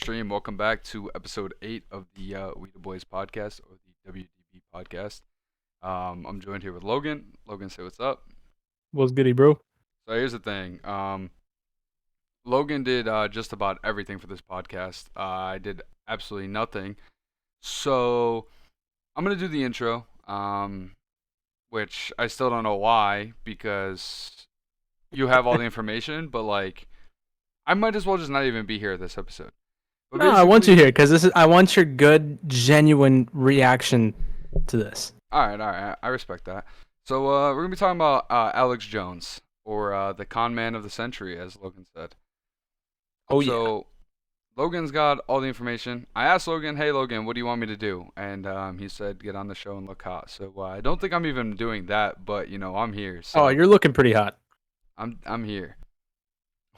stream. Welcome back to episode 8 of the We the Boys podcast, or the WDB podcast. I'm joined here with Logan. Logan, say what's up. What's goody, bro? So here's the thing. Logan did just about everything for this podcast. I did absolutely nothing. So I'm gonna do the intro, which I still don't know why, because you have all the information, but like I might as well just not even be here this episode. But No, I want you here because I want your good, genuine reaction to this. All right, I respect that. So we're gonna be talking about Alex Jones, or the con man of the century, as Logan said. Oh yeah. So Logan's got all the information. I asked Logan, "Hey Logan, what do you want me to do?" And he said, "Get on the show and look hot." So I don't think I'm even doing that, but I'm here. So Oh, you're looking pretty hot. I'm here.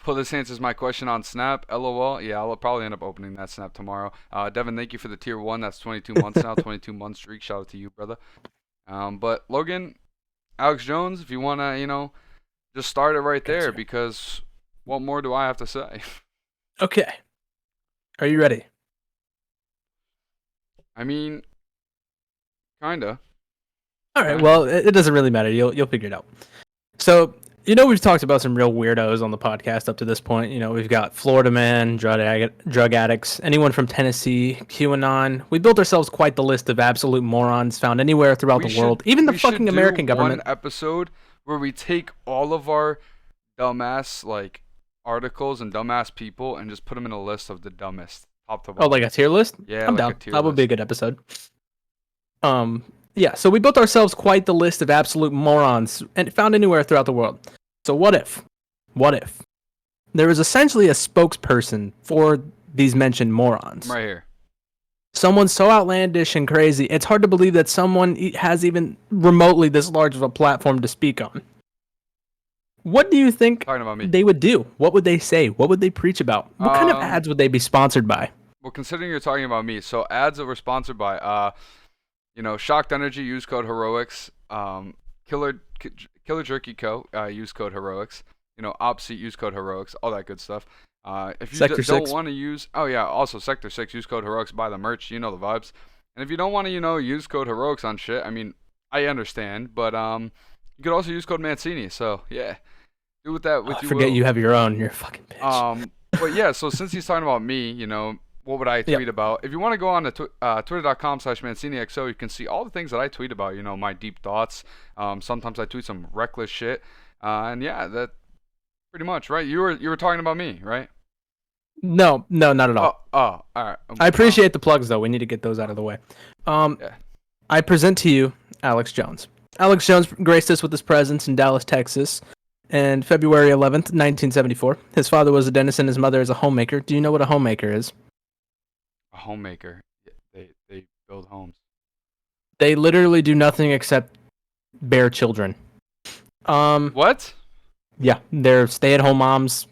Well, this answers my question on Snap. LOL. Yeah, I'll probably end up opening that Snap tomorrow. Devin, thank you for the tier 1. That's 22 months now. 22 month streak. Shout out to you, brother. But Logan, Alex Jones, if you want to, just start it right there, because what more do I have to say? Okay. Are you ready? I mean, kinda. All right. Well, it doesn't really matter. You'll figure it out. So, we've talked about some real weirdos on the podcast up to this point. We've got Florida man, drug addicts, anyone from Tennessee, QAnon. We built ourselves quite the list of absolute morons found anywhere throughout the world, even the fucking American government. One episode where we take all of our dumbass articles and dumbass people and just put them in a list of the dumbest, top to bottom. Oh, like a tier list? Yeah, I'm down. That would be a good episode. Yeah, so we built ourselves quite the list of absolute morons and found anywhere throughout the world. So what if there was essentially a spokesperson for these mentioned morons? Right here. Someone so outlandish and crazy, it's hard to believe that someone has even remotely this large of a platform to speak on. What do you think they would do? What would they say? What would they preach about? What kind of ads would they be sponsored by? Well, considering you're talking about me, so ads that were sponsored by, Shocked Energy, use code Heroics. Killer Jerky Co. Use code Heroics. Opseat, use code Heroics. All that good stuff. If you don't want to use, also Sector 6, use code Heroics. Buy the merch. You know the vibes. And if you don't want to, use code Heroics on shit, I mean, I understand, but you could also use code Mancini. So yeah, do with that with you. Forget you have your own. You're a fucking bitch. But yeah, so since he's talking about me, what would I tweet about? If you want to go on to twitter.com/ManciniXO, you can see all the things that I tweet about, my deep thoughts. Sometimes I tweet some reckless shit. And yeah, that pretty much, right? You were talking about me, right? No, not at all. All right. I appreciate the plugs, though. We need to get those out of the way. Yeah. I present to you Alex Jones. Alex Jones graced us with his presence in Dallas, Texas, and February 11th, 1974. His father was a dentist and his mother is a homemaker. Do you know what a homemaker is? A homemaker. They build homes. They literally do nothing except bear children. What? Yeah, they're stay-at-home moms.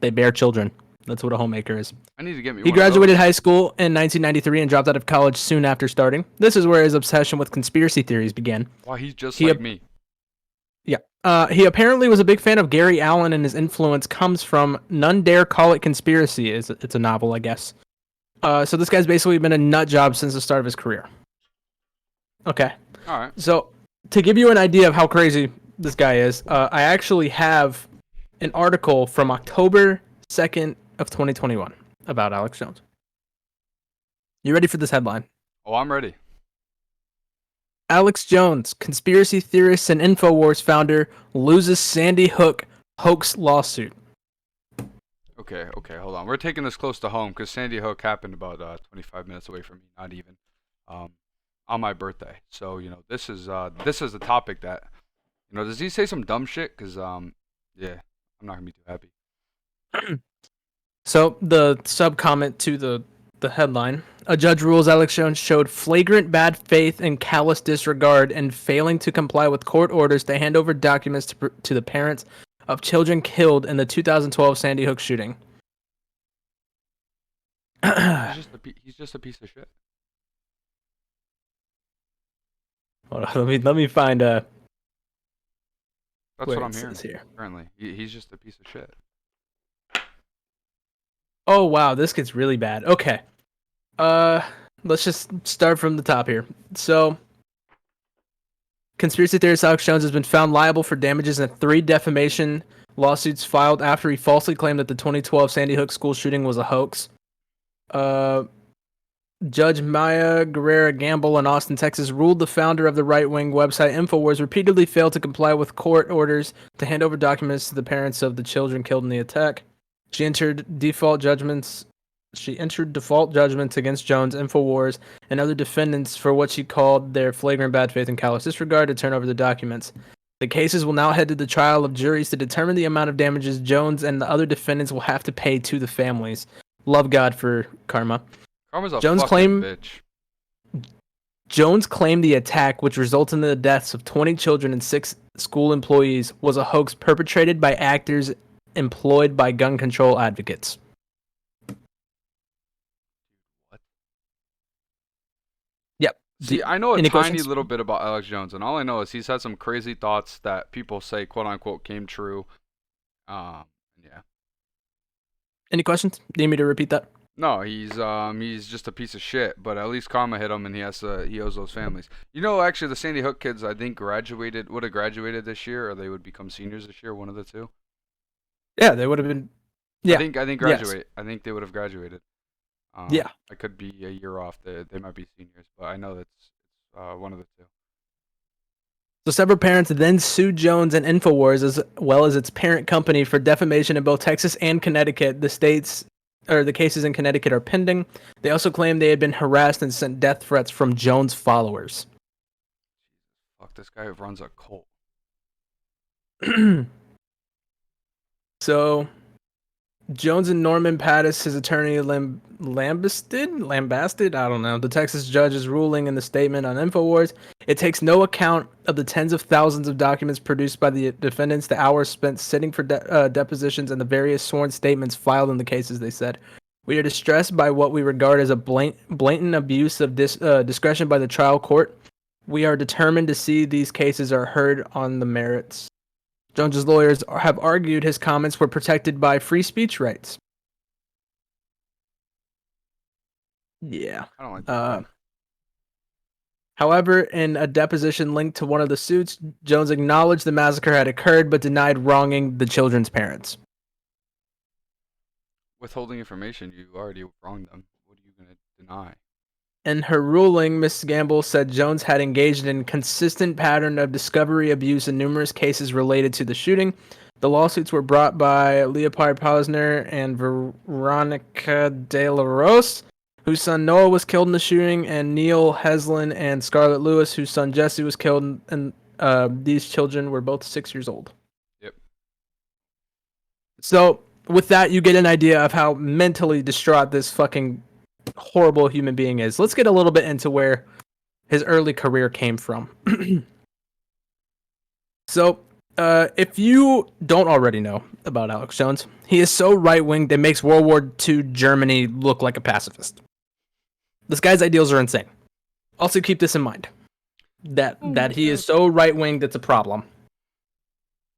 They bear children. That's what a homemaker is. I need to get me. He graduated high school in 1993 and dropped out of college soon after starting. This is where his obsession with conspiracy theories began. Wow, he's just like me. Yeah. He apparently was a big fan of Gary Allen, and his influence comes from None Dare Call It Conspiracy. It's a novel, I guess. So this guy's basically been a nut job since the start of his career. Okay. All right. So to give you an idea of how crazy this guy is, I actually have an article from October 2nd of 2021 about Alex Jones. You ready for this headline? Oh, I'm ready. Alex Jones, conspiracy theorist and InfoWars founder, loses Sandy Hook hoax lawsuit. Okay, hold on. We're taking this close to home because Sandy Hook happened about 25 minutes away from me, not even, on my birthday. So, this is a topic that, does he say some dumb shit? Because, yeah, I'm not going to be too happy. So, the sub-comment to the headline, a judge rules Alex Jones showed flagrant bad faith and callous disregard in failing to comply with court orders to hand over documents to the parents of children killed in the 2012 Sandy Hook shooting. He's just a piece of shit. Hold on, let me find That's what I'm hearing. Here. Apparently, he's just a piece of shit. Oh wow, this gets really bad. Okay. Uh, let's just start from the top here. So, conspiracy theorist Alex Jones has been found liable for damages in 3 defamation lawsuits filed after he falsely claimed that the 2012 Sandy Hook school shooting was a hoax. Uh, Judge Maya Guerrera Gamble in Austin, Texas, ruled the founder of the right-wing website InfoWars repeatedly failed to comply with court orders to hand over documents to the parents of the children killed in the attack. She entered default judgments. She entered default judgments against Jones, InfoWars, and other defendants for what she called their flagrant bad faith and callous disregard to turn over the documents. The cases will now head to the trial of juries to determine the amount of damages Jones and the other defendants will have to pay to the families. Love God for karma. Karma's a Jones fucking claimed bitch. Jones claimed the attack, which resulted in the deaths of 20 children and 6 school employees, was a hoax perpetrated by actors employed by gun control advocates. What? Yep. See, I know a Any tiny questions? little bit about Alex Jones, and all I know is he's had some crazy thoughts that people say, quote unquote, came true. Yeah. Any questions? Need me to repeat that? No, he's just a piece of shit. But at least karma hit him, and he owes those families. You know, actually, the Sandy Hook kids, I think, would have graduated this year, or they would become seniors this year. One of the two. Yeah, they would have been. Yeah. I think Yes. graduate. I think they would have graduated. Yeah. I could be a year off. They might be seniors, but I know that's one of the two. So several parents then sued Jones and InfoWars as well as its parent company for defamation in both Texas and Connecticut. The cases in Connecticut are pending. They also claimed they had been harassed and sent death threats from Jones' followers. Fuck, this guy runs a cult. So, Jones and Norman Pattis, his attorney, lambasted, I don't know, the Texas judge's ruling in the statement on InfoWars. It takes no account of the tens of thousands of documents produced by the defendants, the hours spent sitting for depositions, and the various sworn statements filed in the cases, they said. We are distressed by what we regard as a blatant abuse of discretion by the trial court. We are determined to see these cases are heard on the merits. Jones's lawyers have argued his comments were protected by free speech rights. Yeah. I don't like that. However, in a deposition linked to one of the suits, Jones acknowledged the massacre had occurred but denied wronging the children's parents. Withholding information, you already wronged them. What are you going to deny? In her ruling, Ms. Gamble said Jones had engaged in a consistent pattern of discovery abuse in numerous cases related to the shooting. The lawsuits were brought by Leopold Posner and Veronica De La Rose, whose son Noah was killed in the shooting, and Neil Heslin and Scarlett Lewis, whose son Jesse was killed, and these children were both 6 years old. Yep. So, with that, you get an idea of how mentally distraught this fucking horrible human being is. Let's get a little bit into where his early career came from. So, if you don't already know about Alex Jones, he is so right-winged that makes World War II Germany look like a pacifist. This guy's ideals are insane. Also, keep this in mind, that he is so right-winged it's a problem.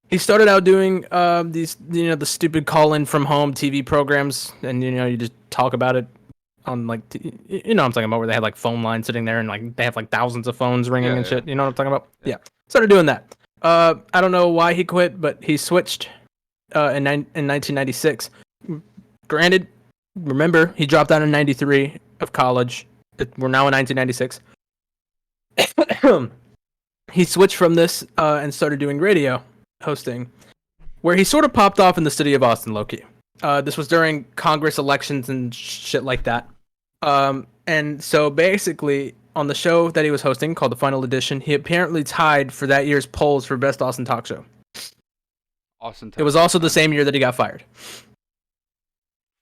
He started out doing these, the stupid call-in from home TV programs, and you just talk about it on like, I'm talking about, where they had like phone lines sitting there and like they have like thousands of phones ringing and shit. You know what I'm talking about? Yeah. Started doing that. I don't know why he quit, but he switched in 1996. Granted, remember, he dropped out in 93 of college. We're now in 1996. He switched from this and started doing radio hosting, where he sort of popped off in the city of Austin, low-key. This was during Congress elections and shit like that. And so basically, on the show that he was hosting, called The Final Edition, he apparently tied for that year's polls for Best Austin Talk Show. Austin. It was also the same year that he got fired.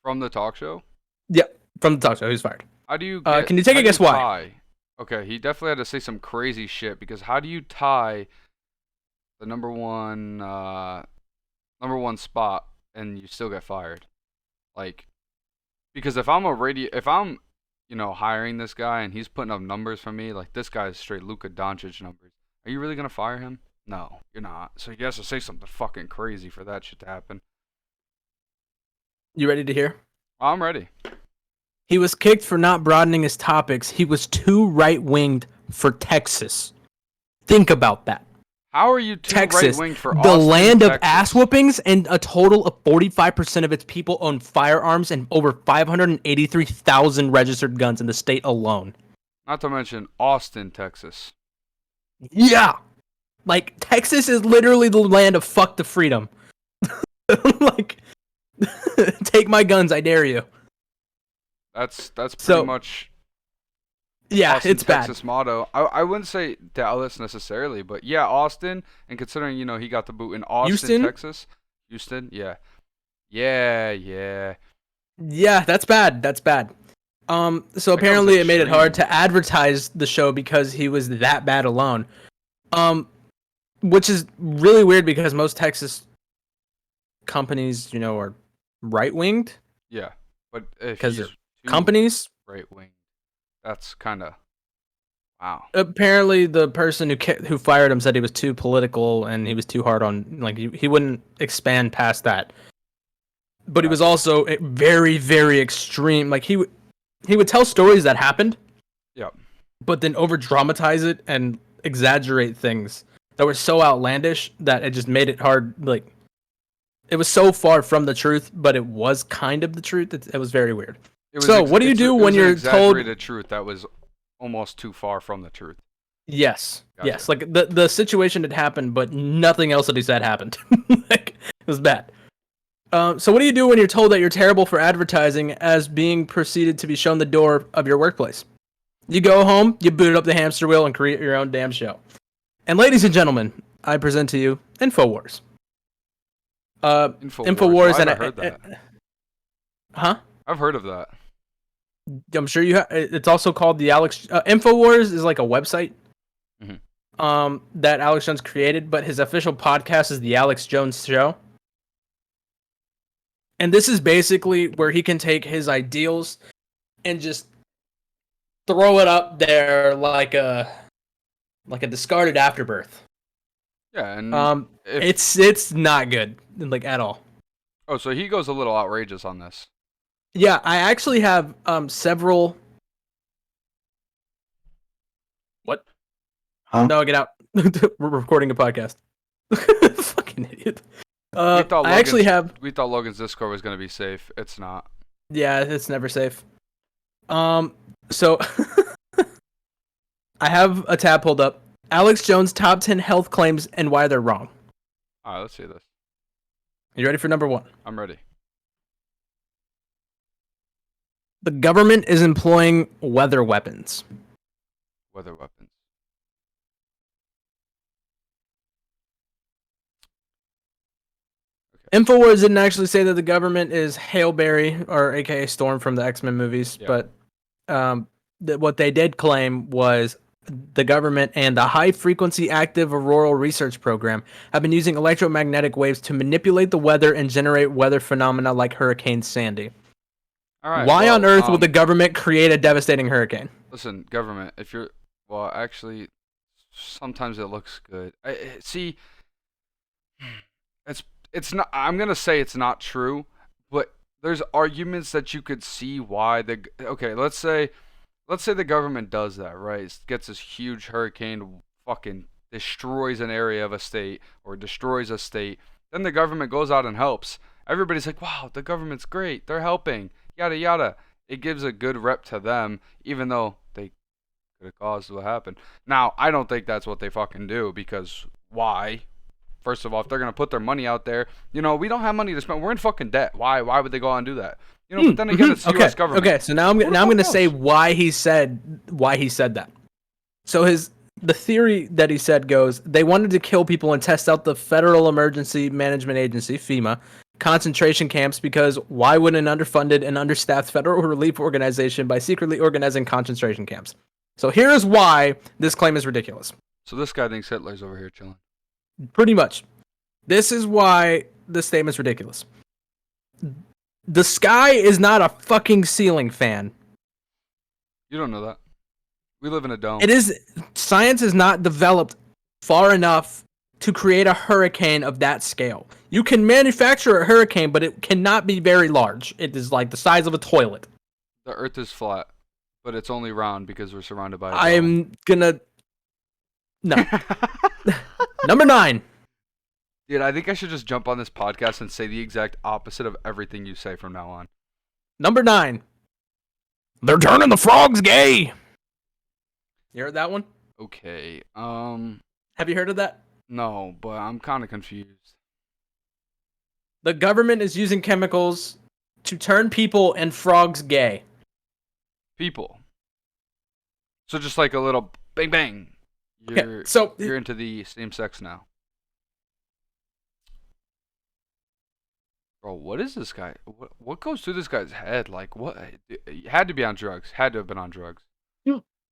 From the talk show? Yeah, from the talk show, he was fired. How do you can you take a guess why? Okay, he definitely had to say some crazy shit, because how do you tie the number one spot and you still get fired? Like, because if I'm hiring this guy and he's putting up numbers for me, like, this guy's straight Luka Doncic numbers, are you really gonna fire him? No, you're not. So he has to say something fucking crazy for that shit to happen. You ready to hear? I'm ready. He was kicked for not broadening his topics. He was too right-winged for Texas. Think about that. How are you too Texas, right-winged for the Austin, land of Texas? ass whoopings, and a total of 45% of its people own firearms and over 583,000 registered guns in the state alone. Not to mention Austin, Texas. Yeah. Like, Texas is literally the land of fuck the freedom. Like, take my guns, I dare you. That's pretty much yeah, Austin, it's Texas bad. motto. I wouldn't say Dallas necessarily, but yeah, Austin. And considering he got the boot in Austin, Houston? Texas, Houston, yeah. Yeah, that's bad. That's bad. So That apparently goes it made it extreme. hard to advertise the show because he was that bad alone. Which is really weird because most Texas companies, are right-winged. Yeah, but if Because he's they're too companies. right-winged, that's kind of wow. Apparently, the person who fired him said he was too political and he was too hard on, like, he wouldn't expand past that. But he was also very, very extreme. Like, he would tell stories that happened. Yep. But then over dramatize it and exaggerate things that were so outlandish that it just made it hard. Like, it was so far from the truth, but it was kind of the truth. It was very weird. So, what do you do when you're told exaggerated truth that was almost too far from the truth? Yes, Gotcha. yes. Like the situation had happened, but nothing else that he said happened. Like, it was bad. So what do you do when you're told that you're terrible for advertising as being proceeded to be shown the door of your workplace? You go home, you boot up the hamster wheel, and create your own damn show. And ladies and gentlemen, I present to you InfoWars. InfoWars, I've heard that. Huh? I've heard of that. I'm sure you have. It's also called the Alex. InfoWars is like a website. Mm-hmm. That Alex Jones created, but his official podcast is the Alex Jones Show. And this is basically where he can take his ideals and just throw it up there like a discarded afterbirth. Yeah, and it's not good, like, at all. Oh, so he goes a little outrageous on this. Yeah, I actually have several. What? Huh? No, get out. We're recording a podcast. Fucking idiot. I actually have. We thought Logan's Discord was gonna be safe. It's not. Yeah, it's never safe. So I have a tab pulled up. Alex Jones' top 10 health claims and why they're wrong. All right, let's see this. You ready for number 1? I'm ready. The government is employing weather weapons. Weather weapons. InfoWars didn't actually say that the government is Hailberry, or aka Storm from the X-Men movies, but what they did claim was the government and the High Frequency Active Auroral Research Program have been using electromagnetic waves to manipulate the weather and generate weather phenomena like Hurricane Sandy. All right. Why on earth would the government create a devastating hurricane? Listen, government, if you're... Well, actually, sometimes it looks good. See, it's not... I'm going to say it's not true, but there's arguments that you could see why the... Okay, let's say the government does that, right? Gets this huge hurricane, fucking destroys an area of a state, or destroys a state. Then the government goes out and helps. Everybody's like, wow, the government's great. They're helping. Yada, yada. It gives a good rep to them, even though they could have caused what happened. Now, I don't think that's what they fucking do, because why? First of all, if they're going to put their money out there, we don't have money to spend. We're in fucking debt. Why would they go out and do that? But then again, it's the U.S. government. Okay, so now I'm going to say why he said that. So the theory that he said goes, they wanted to kill people and test out the Federal Emergency Management Agency, FEMA, concentration camps, because why would an underfunded and understaffed federal relief organization by secretly organizing concentration camps? So here's why this claim is ridiculous. So this guy thinks Hitler's over here chilling. Pretty much. This is why this statement's ridiculous. The sky is not a fucking ceiling fan. You don't know that. We live in a dome. Science is not developed far enough to create a hurricane of that scale. You can manufacture a hurricane, but it cannot be very large. It is like the size of a toilet. The Earth is flat, but it's only round because we're surrounded by a dome. I'm gonna... No. Number 9. Dude, I think I should just jump on this podcast and say the exact opposite of everything you say from now on. Number 9. They're turning the frogs gay. You heard that one? Okay. Have you heard of that? No, but I'm kind of confused. The government is using chemicals to turn people and frogs gay. People. So just like a little bang bang. You're into the same sex now. Bro, what is this guy? What goes through this guy's head? Like, what? He had to be on drugs. Had to have been on drugs.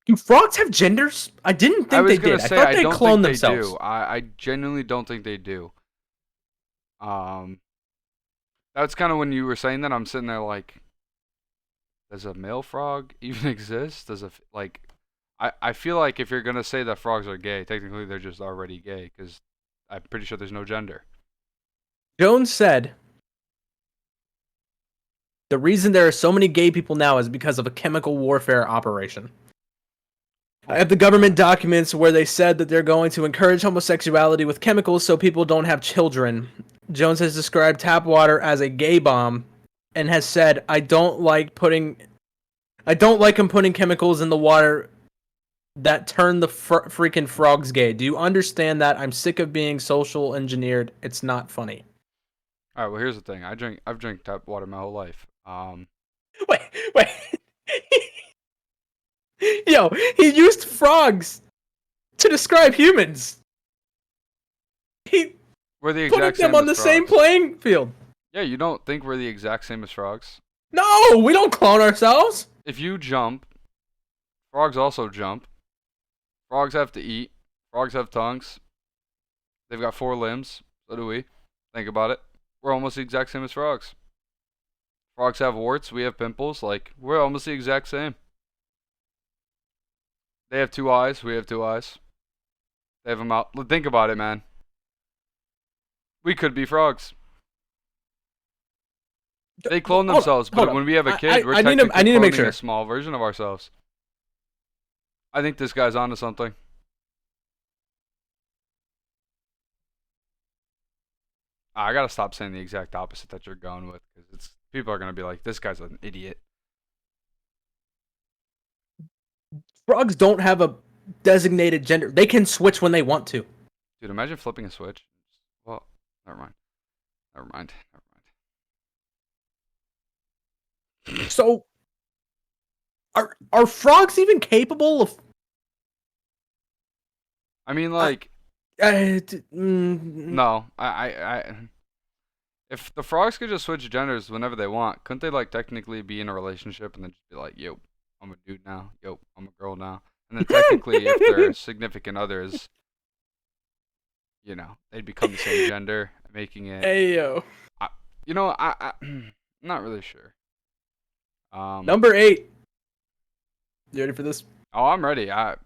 Do frogs have genders? I didn't think they did. I thought they cloned themselves. Do. I genuinely don't think they do. That's kind of when you were saying that, I'm sitting there like, does a male frog even exist? I feel like if you're gonna say that frogs are gay, technically they're just already gay because I'm pretty sure there's no gender. Jones said the reason there are so many gay people now is because of a chemical warfare operation. I have the government documents where they said that they're going to encourage homosexuality with chemicals so people don't have children. Jones has described tap water as a gay bomb and has said, I don't like him putting chemicals in the water that turn the freaking frogs gay. Do you understand that? I'm sick of being social engineered. It's not funny. All right, well, here's the thing. I've drank tap water my whole life. Wait. Yo, he used frogs to describe humans. We're the exact putting them on the same playing field. Yeah, you don't think we're the exact same as frogs? No, we don't clone ourselves. If you jump, frogs also jump. Frogs have to eat. Frogs have tongues. They've got 4 limbs. So do we. Think about it. We're almost the exact same as frogs. Frogs have warts. We have pimples. Like, we're almost the exact same. They have 2 eyes. We have 2 eyes. They have a mouth. Think about it, man. We could be frogs. They clone themselves, but when we have a kid, we're technically cloning a small version of ourselves. I think this guy's onto something. I gotta stop saying the exact opposite that you're going with, because people are gonna be like, "This guy's an idiot." Frogs don't have a designated gender. They can switch when they want to. Dude, imagine flipping a switch. Well, never mind. So, are frogs even capable of? I mean, like, no. If the frogs could just switch genders whenever they want, couldn't they like technically be in a relationship and then just be like, "Yo, I'm a dude now. Yo, I'm a girl now." And then technically, if their significant others, you know, they'd become the same gender, making it. Hey yo. I'm not really sure. Number 8. You ready for this? Oh, I'm ready. I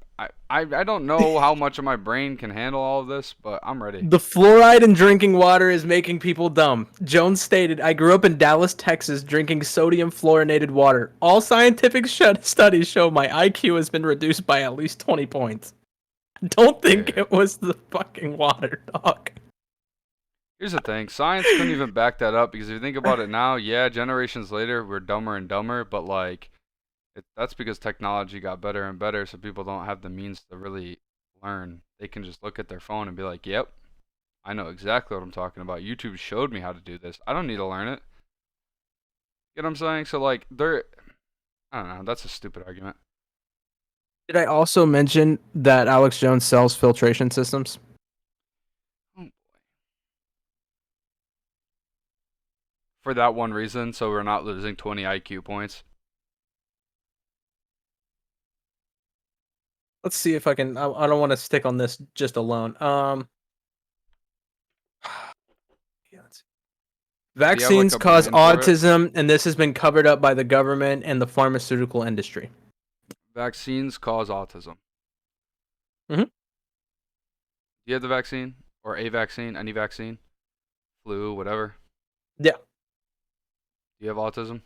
don't know how much of my brain can handle all of this, but I'm ready. The fluoride in drinking water is making people dumb. Jones stated, I grew up in Dallas, Texas, drinking sodium fluorinated water. All scientific studies show my IQ has been reduced by at least 20 points. I don't think it was the fucking water, dog. Here's the thing. Science couldn't even back that up, because if you think about it now, yeah, generations later, we're dumber and dumber, but like, that's because technology got better and better, so people don't have the means to really learn. They can just look at their phone and be like, yep, I know exactly what I'm talking about. YouTube showed me how to do this. I don't need to learn it. You know what I'm saying? So, like, I don't know. That's a stupid argument. Did I also mention that Alex Jones sells filtration systems? Oh, boy. For that one reason, so we're not losing 20 IQ points. Let's see if I can. I don't want to stick on this just alone. Vaccines cause autism, and this has been covered up by the government and the pharmaceutical industry. Vaccines cause autism. Mm-hmm. Do you have the vaccine, or a vaccine, any vaccine, flu, whatever. Yeah. Do you have autism?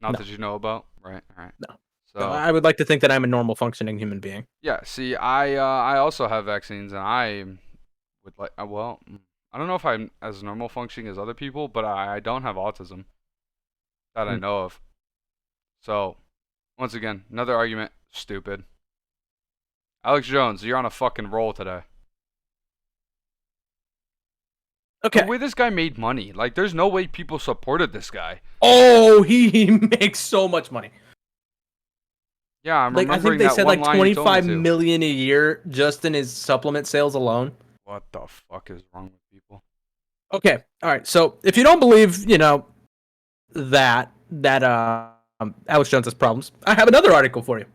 Not No. that you know about, right? All right. No. No, So I would like to think that I'm a normal functioning human being. yeah, see, I also have vaccines, and I would like well, I don't know if I'm as normal functioning as other people, but I don't have autism that I Hmm. know of. So once again, another argument, stupid. Alex Jones, you're on a fucking roll today. The Okay. way this guy made money, like, there's no way people supported this guy. Oh, he makes so much money. Yeah, I'm Like I think remembering they that said one like line you told me 25 to. million a year just in his supplement sales alone. What the fuck is wrong with people? Okay. All right. So if you don't believe, that Alex Jones has problems, I have another article for you.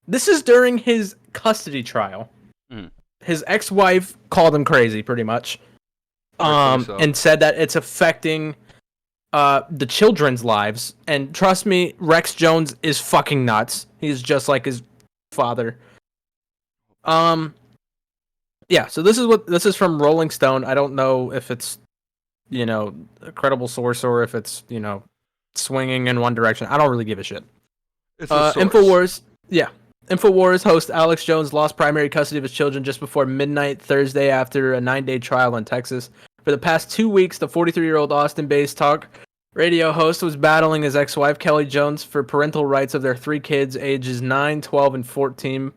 This is during his custody trial. Mhm. His ex-wife called him crazy, pretty much, Rightfully so. and said that it's affecting the children's lives. And trust me, Rex Jones is fucking nuts. He's just like his father. Yeah. So this is from Rolling Stone. I don't know if it's a credible source or if it's swinging in one direction. I don't really give a shit. It's a source. Infowars, yeah. Infowars host Alex Jones lost primary custody of his children just before midnight Thursday after a 9-day trial in Texas. For the past 2 weeks, the 43-year-old Austin-based talk radio host was battling his ex-wife Kelly Jones for parental rights of their 3 kids, ages 9, 12, and 14.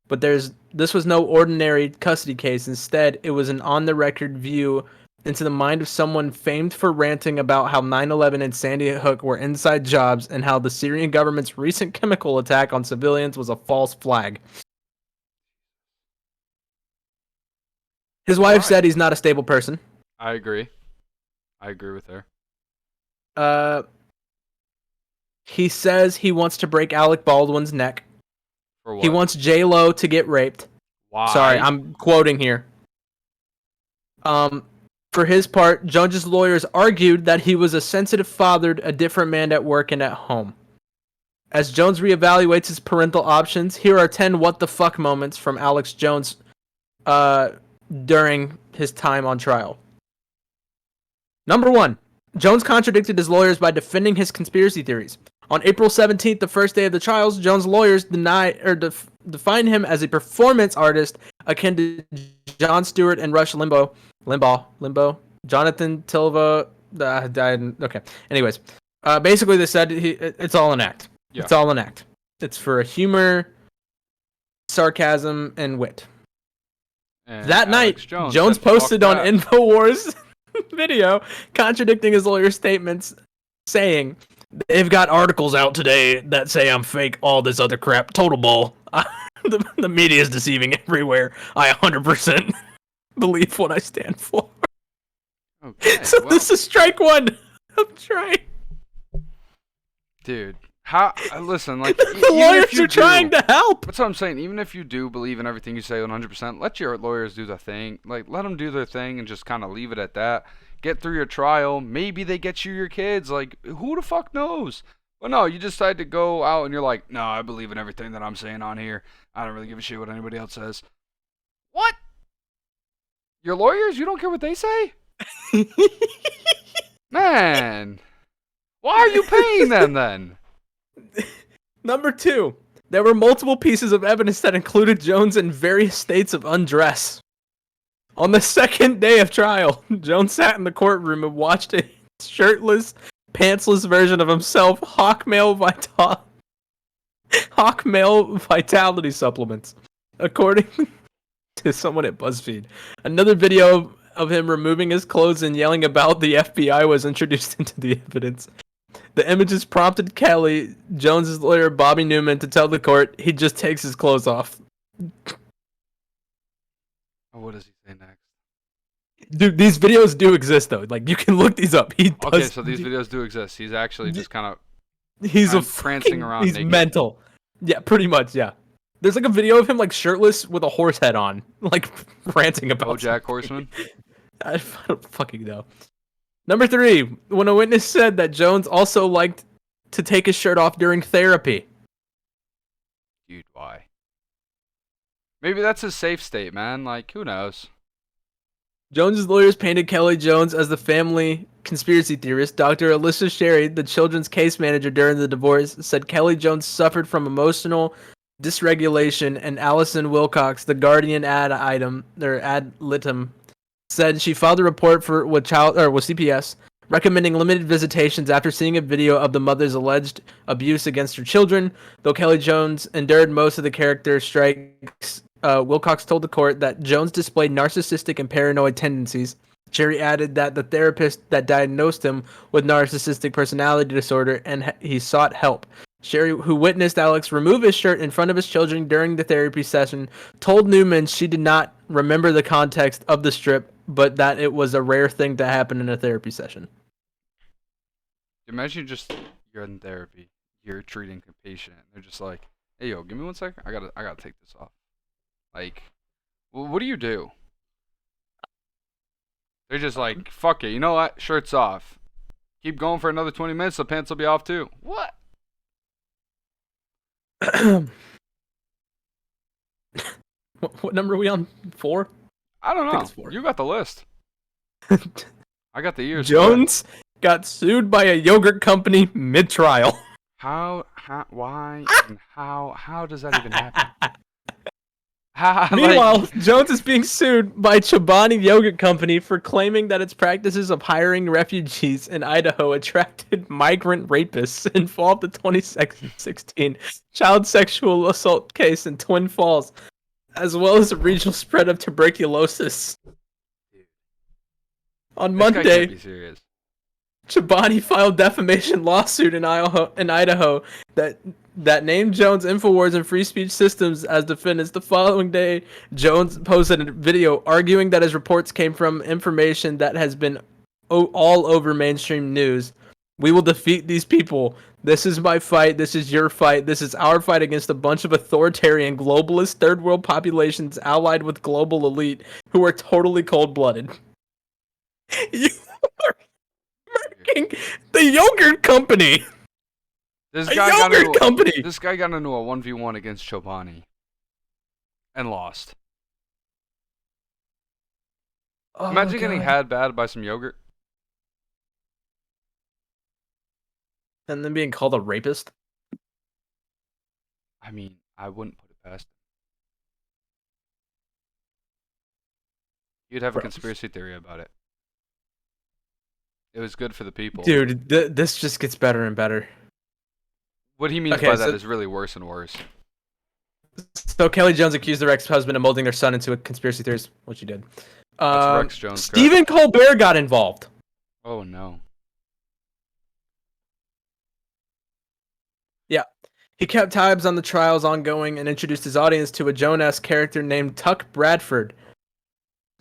But this was no ordinary custody case. Instead, it was an on-the-record view into the mind of someone famed for ranting about how 9/11 and Sandy Hook were inside jobs and how the Syrian government's recent chemical attack on civilians was a false flag. His wife Alright. said he's not a stable person. I agree. I agree with her. Uh, he says he wants to break Alec Baldwin's neck. For what? He wants J-Lo to get raped. Why? Sorry, I'm quoting here. For his part, Jones's lawyers argued that he was a sensitive father to a different man at work and at home. As Jones reevaluates his parental options, here are 10 what the fuck moments from Alex Jones during his time on trial. Number 1. Jones contradicted his lawyers by defending his conspiracy theories. On April 17th, the first day of the trials, Jones' lawyers define him as a performance artist akin to Jon Stewart and Rush Limbaugh, Jonathan Tilva. Okay. Anyways, basically they said it's all an act. Yeah. It's all an act. It's for humor, sarcasm, and wit. And That Alex night, Jones said, posted "Fuck on that." Infowars video contradicting his lawyer's statements, saying, "They've got articles out today that say I'm fake, all this other crap, total bull. The media is deceiving everywhere. I 100% believe what I stand for." Okay, So well, this is strike 1. I'm trying. dude, how? Listen, like, The even lawyers if you are trying to help. That's what I'm saying. Even if you do believe in everything you say 100%, let your lawyers do the thing. Like, let them do their thing and just kind of leave it at that. Get through your trial. Maybe they get you your kids. Like, who the fuck knows? But no, you decide to go out and you're like, no, I believe in everything that I'm saying on here. I don't really give a shit what anybody else says. What? Your lawyers? You don't care what they say? Man, why are you paying them then? Number 2. There were multiple pieces of evidence that included Jones in various states of undress. On the second day of trial, Jones sat in the courtroom and watched a shirtless, pantsless version of himself hawk male vitality supplements, according to someone at BuzzFeed. Another video of him removing his clothes and yelling about the FBI was introduced into the evidence. The images prompted Kelly, Jones's lawyer Bobby Newman, to tell the court he just takes his clothes off. Oh, what does he say next? Dude, these videos do exist though. Like, you can look these up. He does. Okay, so these videos do exist. He's actually just kind of He's prancing around He's naked. mental. Yeah, pretty much. Yeah. There's like a video of him like shirtless with a horse head on, like ranting about. BoJack Horseman. I don't fucking know. Number 3, when a witness said that Jones also liked to take his shirt off during therapy. Dude, why? Maybe that's his safe state, man. Like, who knows? Jones's lawyers painted Kelly Jones as the family conspiracy theorist. Dr. Alyssa Sherry, the children's case manager during the divorce, said Kelly Jones suffered from emotional dysregulation, and Allison Wilcox, the Guardian ad litem, said she filed a report with CPS recommending limited visitations after seeing a video of the mother's alleged abuse against her children. Though Kelly Jones endured most of the character strikes, Wilcox told the court that Jones displayed narcissistic and paranoid tendencies. Sherry added that the therapist that diagnosed him with narcissistic personality disorder and he sought help. Sherry, who witnessed Alex remove his shirt in front of his children during the therapy session, told Newman she did not remember the context of the strip, but that it was a rare thing to happen in a therapy session. Imagine just you're in therapy, you're treating a patient, and they're just like, "Hey, yo, give me 1 second. I gotta take this off." Like, what do you do? They're just like, "Fuck it. You know what? Shirt's off. Keep going for another 20 minutes. The pants will be off too." What? What number are we on? 4? I don't I think know. it's 4. You got the list. I got the years. Jones got sued by a yogurt company mid-trial. Why, and how does that even happen? Meanwhile, Jones is being sued by Chobani Yogurt Company for claiming that its practices of hiring refugees in Idaho attracted migrant rapists involved in the 2016 child sexual assault case in Twin Falls, as well as a regional spread of tuberculosis. On this guy Monday, can't be serious. Chobani filed defamation lawsuit in Idaho that named Jones, InfoWars, and Free Speech Systems as defendants. The following day, Jones posted a video arguing that his reports came from information that has been all over mainstream news. "We will defeat these people. This is my fight. This is your fight. This is our fight against a bunch of authoritarian, globalist, third world populations allied with global elite who are totally cold-blooded." You are murking the yogurt company. This A guy got yogurt into company. This guy got into a 1v1 against Chobani and lost. Oh, Imagine getting God. had bad by some yogurt. And then being called a rapist. I mean, I wouldn't put it past him. You'd have a Bro. conspiracy theory about it. It was good for the people. Dude, this just gets better and better. What he means Okay, by that so- is really worse and worse. So Kelly Jones accused her ex-husband of molding their son into a conspiracy theorist, which she did. That's Rex Jones. Correct? Stephen Colbert got involved. Oh no. Yeah. He kept tabs on the trials ongoing and introduced his audience to a Jones character named Tuck Bradford.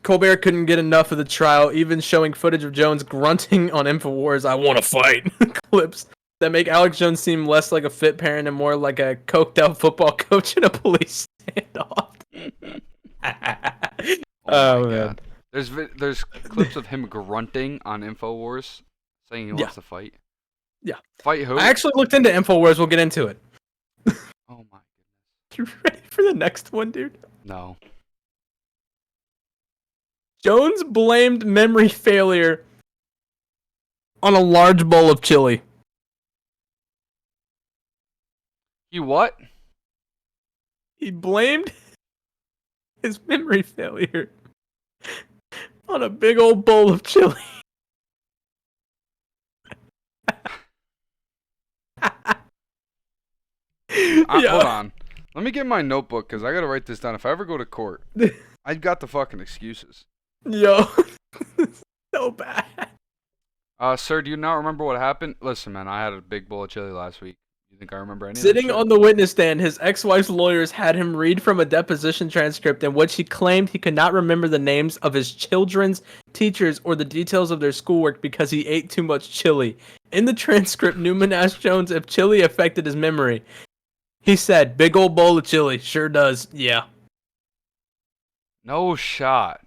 Colbert couldn't get enough of the trial, even showing footage of Jones grunting on InfoWars, "I want to fight," clips that make Alex Jones seem less like a fit parent and more like a coked out football coach in a police standoff. Oh my man. god. There's clips of him grunting on InfoWars saying he wants to fight. Yeah. Fight who? I actually looked into InfoWars. We'll get into it. Oh my goodness. You ready for the next one, dude? No. Jones blamed memory failure on a large bowl of chili. You what? He blamed his memory failure on a big old bowl of chili. Hold on. Let me get my notebook because I gotta write this down. If I ever go to court, I've got the fucking excuses. Yo, so bad. Sir, do you not remember what happened? Listen, man, I had a big bowl of chili last week. You think I remember any of that Sitting shit? on the witness stand, his ex-wife's lawyers had him read from a deposition transcript in which he claimed he could not remember the names of his children's teachers or the details of their schoolwork because he ate too much chili. In the transcript, Newman asked Jones if chili affected his memory. He said, "Big old bowl of chili. Sure does. Yeah." No shot.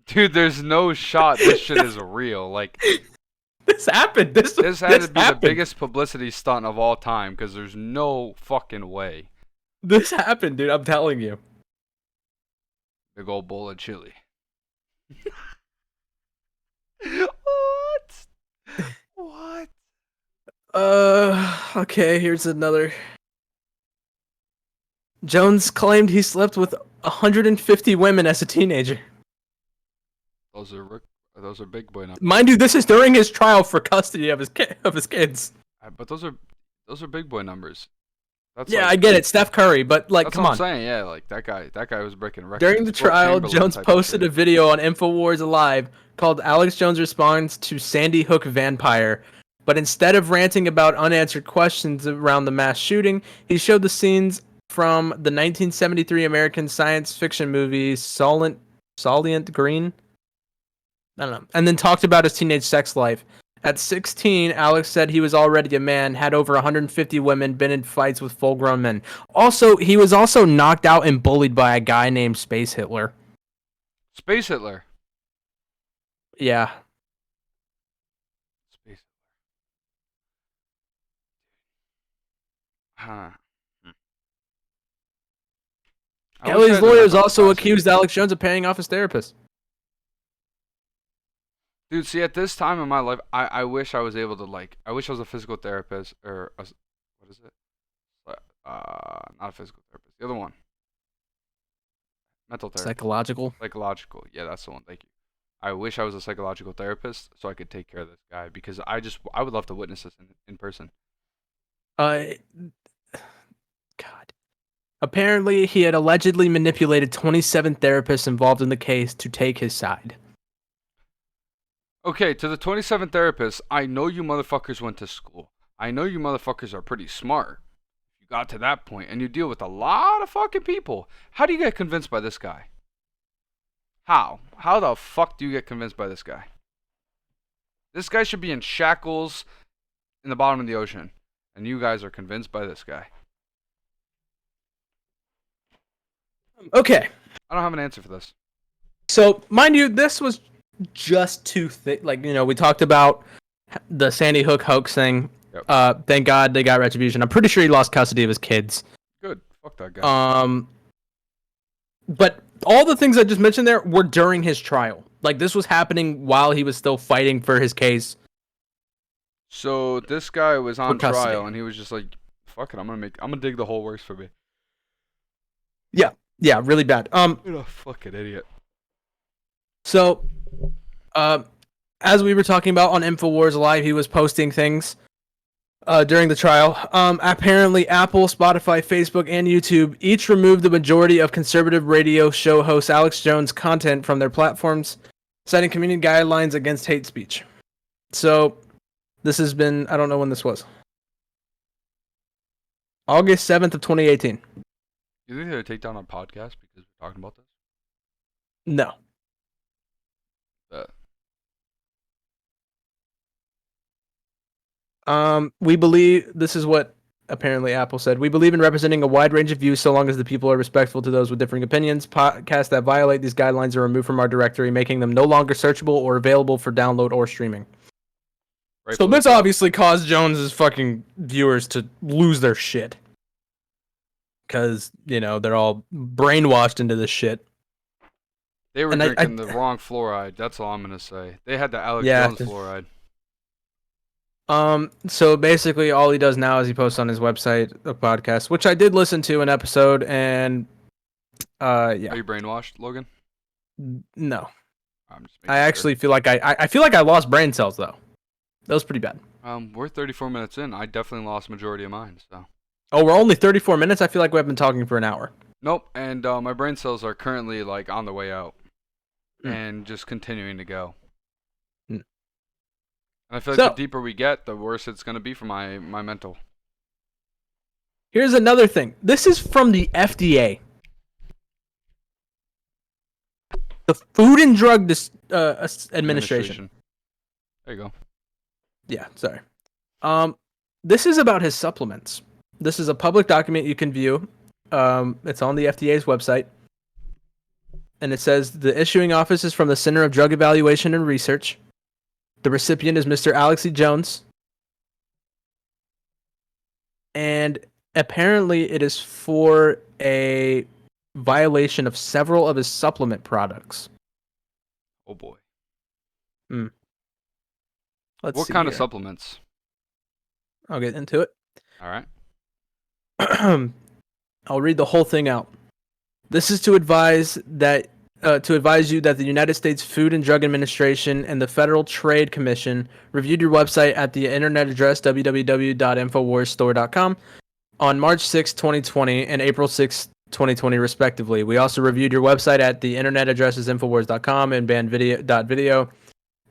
Dude, there's no shot this shit is real. Like, This happened. This this had to be happened. the biggest publicity stunt of all time because there's no fucking way. This happened, dude. I'm telling you. Big old bowl of chili. What? What? Okay, here's another. Jones claimed he slept with 150 women as a teenager. Those are big boy numbers. Mind you, this is during his trial for custody of his kids. But those are big boy numbers. That's Yeah, I get it, Steph Curry, but like, that's come what on. I'm saying. Yeah, like that guy was breaking records. During the trial, Jones posted a video on InfoWars Live called Alex Jones Responds to Sandy Hook Vampire. But instead of ranting about unanswered questions around the mass shooting, he showed the scenes from the 1973 American science fiction movie Solent Green. I don't know. And then talked about his teenage sex life. At 16, Alex said he was already a man, had over 150 women, been in fights with full-grown men. Also, he was also knocked out and bullied by a guy named Space Hitler. Space Hitler. Yeah. Space Hitler. Huh. Kelly's lawyers also accused Alex Jones of paying off his therapist. Dude, see, at this time in my life, I wish I was able to, I wish I was a physical therapist, or, what is it? Not a physical therapist. The other one. Mental therapist. Psychological. Psychological. Yeah, that's the one. Thank you. I wish I was a psychological therapist so I could take care of this guy, because I would love to witness this in person. God. Apparently, he had allegedly manipulated 27 therapists involved in the case to take his side. Okay, to the 27 therapists, I know you motherfuckers went to school. I know you motherfuckers are pretty smart. You got to that point, and you deal with a lot of fucking people. How do you get convinced by this guy? How? How the fuck do you get convinced by this guy? This guy should be in shackles in the bottom of the ocean, and you guys are convinced by this guy. Okay. I don't have an answer for this. So, mind you, this was just too thick. Like, we talked about the Sandy Hook hoax thing. Yep. Thank God they got retribution. I'm pretty sure he lost custody of his kids. Good. Fuck that guy. But all the things I just mentioned there were during his trial. Like, this was happening while he was still fighting for his case. So this guy was on trial, and he was just like, "Fuck it, I'm gonna dig the hole worse for me." Yeah, really bad. What a fucking idiot. So, as we were talking about on InfoWars Live, he was posting things during the trial. Apparently, Apple, Spotify, Facebook, and YouTube each removed the majority of conservative radio show host Alex Jones' content from their platforms, citing community guidelines against hate speech. So, this has been, I don't know when this was. August 7th of 2018. You think they're going to take down our podcast because we're talking about this? No. We believe, this is what apparently Apple said, we believe in representing a wide range of views so long as the people are respectful to those with differing opinions. Podcasts that violate these guidelines are removed from our directory, making them no longer searchable or available for download or streaming. So this obviously caused Jones's fucking viewers to lose their shit. Because, they're all brainwashed into this shit. They were drinking the wrong fluoride. That's all I'm going to say. They had the Alex Jones fluoride. So basically all he does now is he posts on his website a podcast, which I did listen to an episode, and yeah. Are you brainwashed, Logan? No. I actually feel like I feel like I lost brain cells though. That was pretty bad. We're 34 minutes in. I definitely lost majority of mine, so. Oh, we're only 34 minutes? I feel like we've been talking for an hour. Nope, and my brain cells are currently on the way out. And just continuing to go. And I feel like the deeper we get, the worse it's going to be for my mental. Here's another thing. This is from the FDA. The Food and Drug Administration. There you go. Yeah, sorry. This is about his supplements. This is a public document you can view. It's on the FDA's website. And it says, the issuing office is from the Center of Drug Evaluation and Research. The recipient is Mr. Alex E. Jones. And Apparently, it is for a violation of several of his supplement products. Oh boy. Let's What see kind of here. supplements? I'll get into it. All right. I'll read the whole thing out. This is to advise you that the United States Food and Drug Administration and the Federal Trade Commission reviewed your website at the internet address www.infowarsstore.com on March 6, 2020 and April 6, 2020, respectively. We also reviewed your website at the internet addresses infowars.com and bandvideo.video,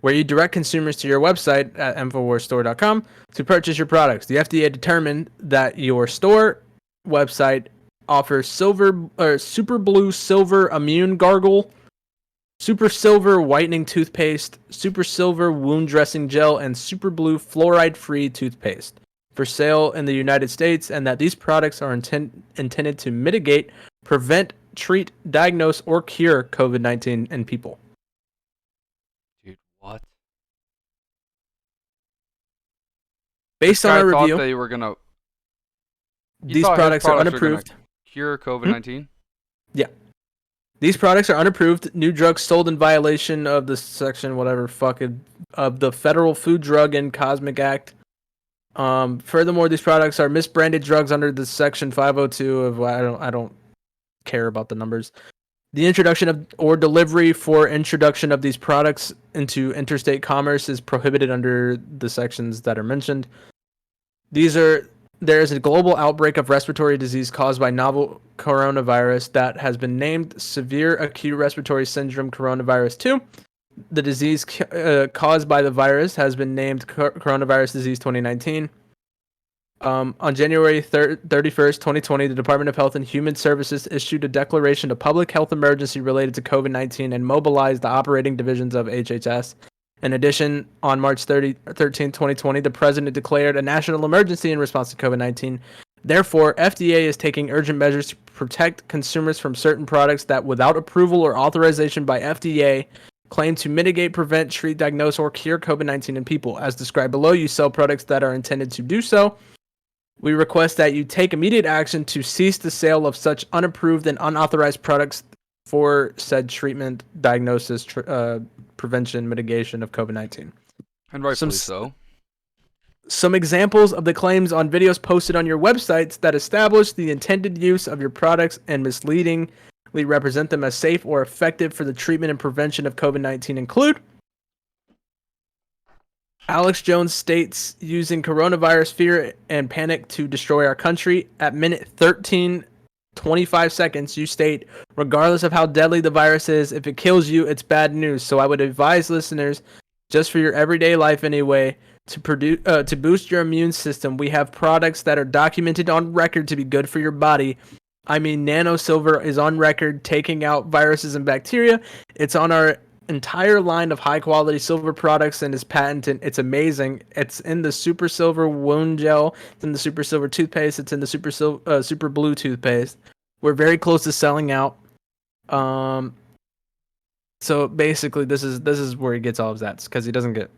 where you direct consumers to your website at infowarsstore.com to purchase your products. The FDA determined that your store website offers super blue silver immune gargle, super silver whitening toothpaste, super silver wound dressing gel, and super blue fluoride free toothpaste for sale in the United States, and that these products are intended to mitigate, prevent, treat, diagnose, or cure COVID-19 in people. Dude, what? Based on our review, they were gonna. these products are unapproved. Cure COVID-19. Yeah. These products are unapproved, new drugs sold in violation of the section whatever fucking of the Federal Food, Drug, and Cosmetic Act. Furthermore, these products are misbranded drugs under the section 502 of I don't care about the numbers. The introduction of or delivery for introduction of these products into interstate commerce is prohibited under the sections that are mentioned. There is a global outbreak of respiratory disease caused by novel coronavirus that has been named Severe Acute Respiratory Syndrome Coronavirus 2. The disease caused by the virus has been named Coronavirus Disease 2019. On January 31st, 2020, the Department of Health and Human Services issued a declaration of public health emergency related to COVID-19 and mobilized the operating divisions of HHS. In addition, on March 13, 2020, the president declared a national emergency in response to COVID-19. Therefore, FDA is taking urgent measures to protect consumers from certain products that, without approval or authorization by FDA, claim to mitigate, prevent, treat, diagnose, or cure COVID-19 in people. As described below, you sell products that are intended to do so. We request that you take immediate action to cease the sale of such unapproved and unauthorized products for said treatment, diagnosis, prevention, mitigation of COVID-19. And rightfully so. Some examples of the claims on videos posted on your websites that establish the intended use of your products and misleadingly represent them as safe or effective for the treatment and prevention of COVID-19 include: Alex Jones states using coronavirus fear and panic to destroy our country. At minute 13:25 seconds, you state, regardless of how deadly the virus is, if it kills you, it's bad news. So I would advise listeners, just for your everyday life anyway, to boost your immune system. We have products that are documented on record to be good for your body. I mean, Nano Silver is on record taking out viruses and bacteria. It's on our entire line of high quality silver products and is patented. It's amazing. It's in the super silver wound gel. It's in the super silver toothpaste. It's in the super blue toothpaste. We're very close to selling out. So basically, this is where he gets all of that, because he doesn't get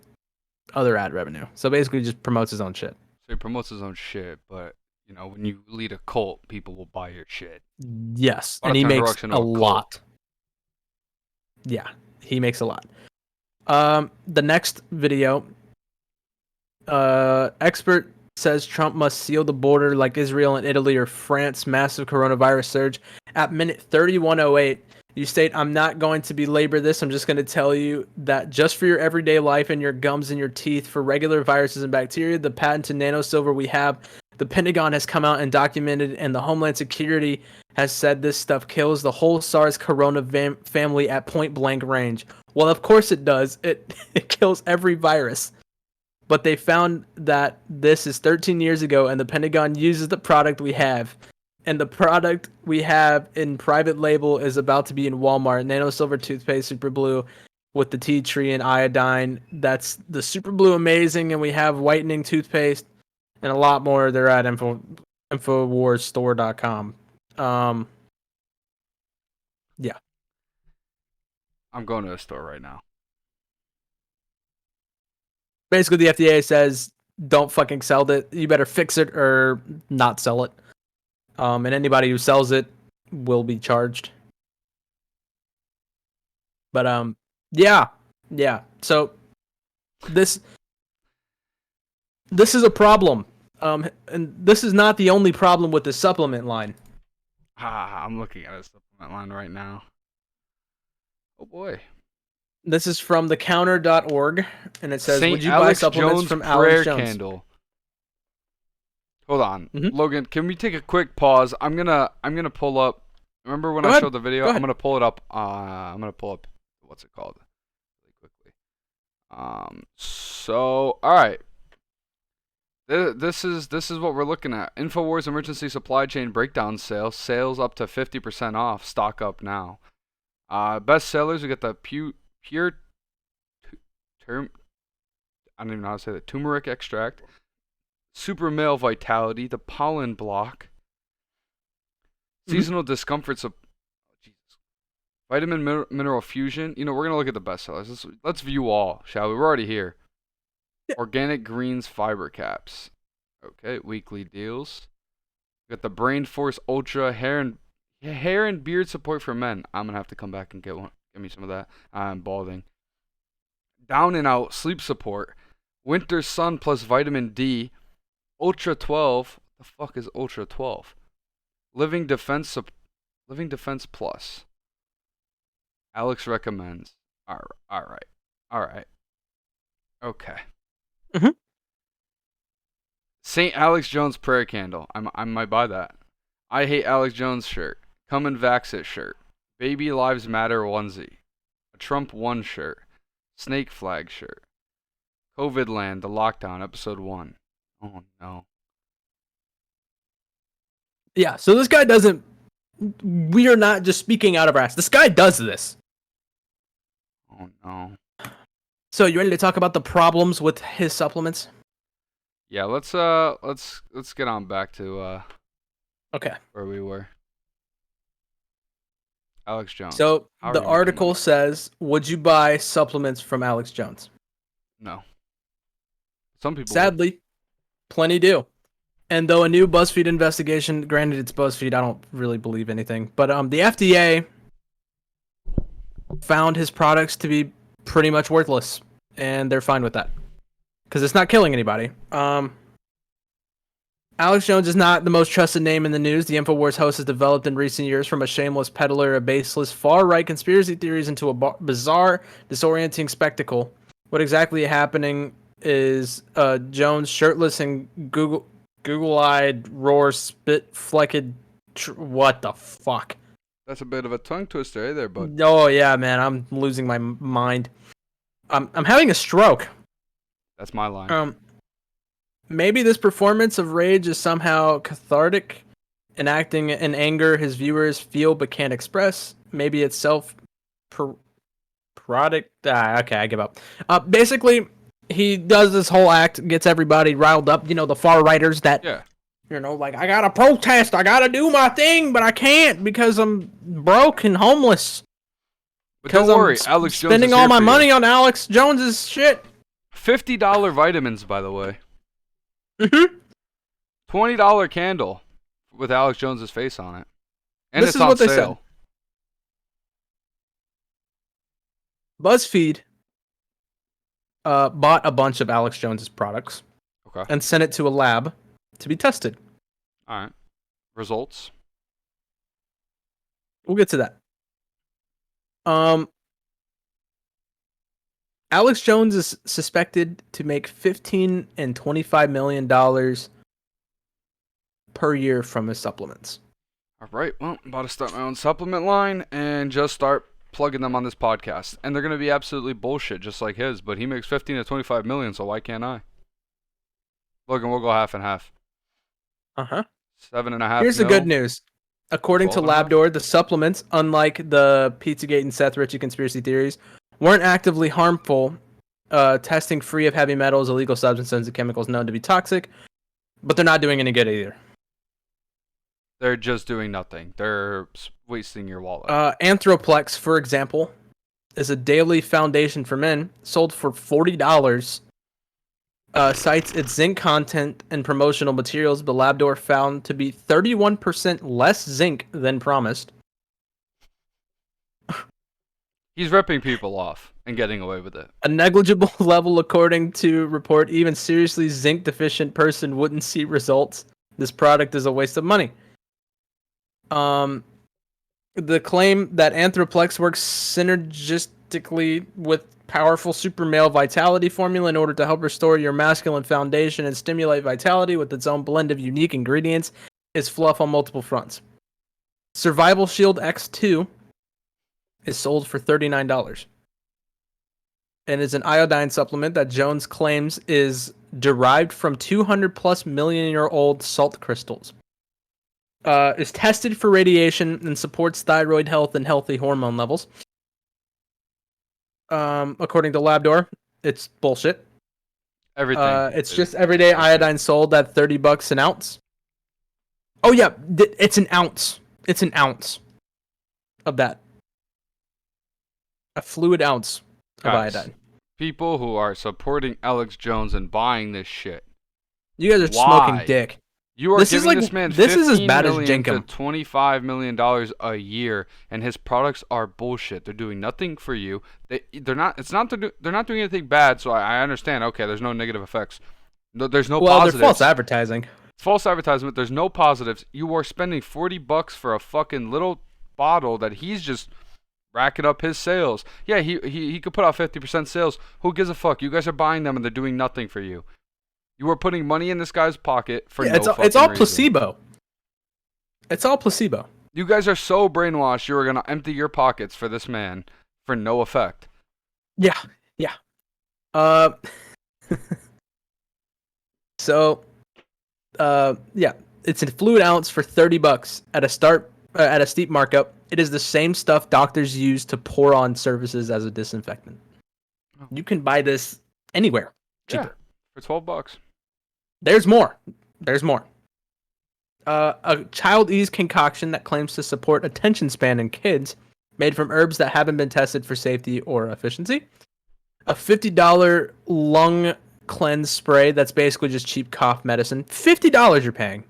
other ad revenue. So basically, he just promotes his own shit. So he promotes his own shit, but you know, when you lead a cult, people will buy your shit. Yes, and he makes a lot. Yeah, he makes a lot. The next video, expert says Trump must seal the border like Israel and Italy or France. Massive coronavirus surge. At minute 31:08, you state, I'm not going to belabor this. I'm just going to tell you that just for your everyday life and your gums and your teeth, for regular viruses and bacteria, the patented nano silver we have, the Pentagon has come out and documented, and the Homeland Security has said this stuff kills the whole SARS corona family at point blank range. Well, of course it does. It kills every virus. But they found that this is 13 years ago, and the Pentagon uses the product we have. And the product we have in private label is about to be in Walmart. Nano Silver Toothpaste Super Blue with the tea tree and iodine. That's the Super Blue Amazing, and we have whitening toothpaste and a lot more. They're at InfoWarsStore.com. Yeah. I'm going to a store right now. Basically, the FDA says, don't fucking sell it. You better fix it or not sell it. and anybody who sells it will be charged. But yeah. So this is a problem. And this is not the only problem with the supplement line. I'm looking at a supplement line right now. Oh boy. This is from thecounter.org, and it says, St. would you Alex buy supplements Jones from prayer Alex Jones? candle. Hold on. Mhm. Logan, can we take a quick pause? I'm gonna pull up. Remember when Go I ahead. showed the video? Go I'm ahead. gonna pull it up. I'm gonna pull up what's it called? Really quickly. So all right. This is what we're looking at. InfoWars emergency supply chain breakdown sales. Sales up to 50% off. Stock up now. Best sellers, we got the pure term. I don't even know how to say that. Turmeric extract. Super male vitality. The pollen block. Seasonal discomforts of vitamin mineral fusion. You know, we're gonna look at the best sellers. Let's view all, shall we? We're already here. Organic greens fiber caps. Okay, weekly deals. We got the Brain Force Ultra hair and beard support for men. I'm gonna have to come back and get one. Give me some of that. I'm balding. Down and out sleep support. Winter sun plus vitamin D. Ultra 12. The fuck is Ultra 12? Living Defense Plus. Alex recommends. All right. Okay. Mhm. St. Alex Jones prayer candle. I might buy that. I hate Alex Jones shirt. Come and vax it shirt. Baby Lives Matter onesie. A Trump 1 shirt. Snake flag shirt. COVID Land, the lockdown, episode 1. Oh no. Yeah, so this guy doesn't. We are not just speaking out of our ass. This guy does this. Oh no. So you ready to talk about the problems with his supplements? Yeah, let's get on back to Okay. where we were. Alex Jones. So How are the you making article money? says, would you buy supplements from Alex Jones? No. Some people would. Sadly, plenty do. And though a new BuzzFeed investigation, granted it's BuzzFeed, I don't really believe anything, but the FDA found his products to be pretty much worthless, and they're fine with that because it's not killing anybody. Alex Jones is not the most trusted name in the news. The InfoWars host has developed in recent years from a shameless peddler of baseless far-right conspiracy theories into a bizarre, disorienting spectacle. What exactly is happening is Jones shirtless and Google-eyed, roar, spit-flecked. What the fuck? That's a bit of a tongue twister, there, bud. Oh yeah, man, I'm losing my mind. I'm having a stroke. That's my line. Maybe this performance of rage is somehow cathartic, enacting an anger his viewers feel but can't express. Maybe it's product. Okay, I give up. Basically, he does this whole act, gets everybody riled up. You know, the far righters that, Yeah. you know, like, I gotta protest, I gotta do my thing, but I can't because I'm broke and homeless. But don't worry, I'm Alex Jones spending is all here my for money you. on Alex Jones's shit. $50 vitamins, by the way. Mm-hmm. $20 candle with Alex Jones's face on it, and This it's is on what they sale. said. BuzzFeed bought a bunch of Alex Jones's products Okay. and sent it to a lab to be tested. All right. Results. We'll get to that. Alex Jones is suspected to make $15 and $25 million per year from his supplements. All right. Well, I'm about to start my own supplement line and just start plugging them on this podcast. And they're going to be absolutely bullshit, just like his. But he makes 15 to 25 million, so why can't I? Logan, we'll go half and half. 7.5. Here's the good news. According to 12.5? Labdoor, the supplements, unlike the Pizzagate and Seth Ritchie conspiracy theories, weren't actively harmful, testing free of heavy metals, illegal substances, and chemicals known to be toxic, but they're not doing any good either. They're just doing nothing. They're wasting your wallet. Anthroplex, for example, is a daily foundation for men, sold for $40 cites its zinc content and promotional materials, but Labdoor found to be 31% less zinc than promised. He's ripping people off and getting away with it. A negligible level, according to report. Even seriously zinc deficient person wouldn't see results. This product is a waste of money. The claim that Anthroplex works synergistically with powerful super male vitality formula in order to help restore your masculine foundation and stimulate vitality with its own blend of unique ingredients is fluff on multiple fronts. Survival Shield X2 is sold for $39 and is an iodine supplement that Jones claims is derived from 200 plus million-year-old salt crystals. Is tested for radiation and supports thyroid health and healthy hormone levels. According to Labdoor, it's bullshit. Everything. It's just everyday iodine sold at $30 an ounce. Oh yeah, it's an ounce. It's an ounce of that. A fluid ounce of iodine. People who are supporting Alex Jones and buying this shit. You guys are smoking dick. You are giving this man this is as bad as Jenkem. To $25 million a year, and his products are bullshit. They're doing nothing for you. They're not doing anything bad. So I understand. Okay, there's no negative effects. No, there's no positives. They're false advertising. It's false advertisement. There's no positives. You are spending $40 for a fucking little bottle that he's just racking up his sales. Yeah, he could put out 50% sales. Who gives a fuck? You guys are buying them and they're doing nothing for you. You are putting money in this guy's pocket for no fucking it's all reason. Placebo. It's all placebo. You guys are so brainwashed you are going to empty your pockets for this man for no effect. Yeah. So, yeah, it's a fluid ounce for $30 at a steep markup. It is the same stuff doctors use to pour on surfaces as a disinfectant. You can buy this anywhere cheaper. Yeah, for $12. There's more. A child ease concoction that claims to support attention span in kids, made from herbs that haven't been tested for safety or efficiency. A $50 lung cleanse spray that's basically just cheap cough medicine. $50 you're paying.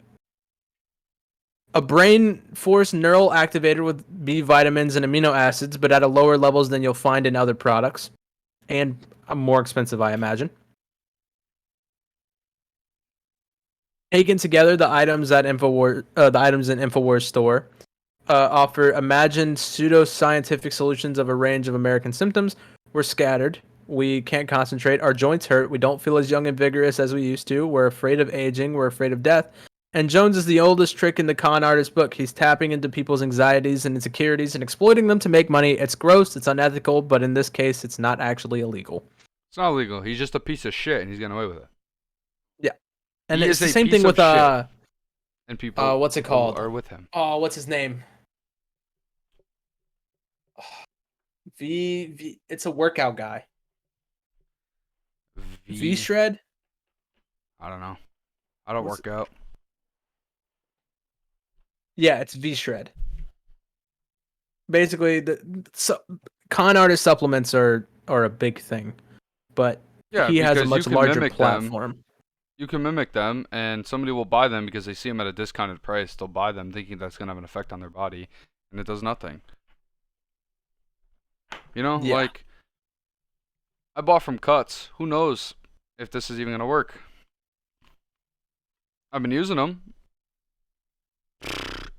A brain force neural activator with B vitamins and amino acids, but at a lower levels than you'll find in other products, and more expensive, I imagine. Taken together, the items in Infowars store offer imagined pseudo-scientific solutions of a range of American symptoms. We're scattered. We can't concentrate. Our joints hurt. We don't feel as young and vigorous as we used to. We're afraid of aging. We're afraid of death. And Jones is the oldest trick in the con artist book. He's tapping into people's anxieties and insecurities and exploiting them to make money. It's gross. It's unethical. But in this case, it's not actually illegal. It's not illegal. He's just a piece of shit, and he's getting away with it. Yeah. And it's the same thing with and people what's it called? Are with him. Oh, what's his name? V. It's a workout guy. V Shred. I don't know. I don't work out. Yeah, it's V Shred. Basically, con artist supplements are a big thing, but he has a much larger platform. You can mimic them, and somebody will buy them because they see them at a discounted price. They'll buy them thinking that's going to have an effect on their body, and it does nothing. You know, like, I bought from Cuts. Who knows if this is even going to work? I've been using them.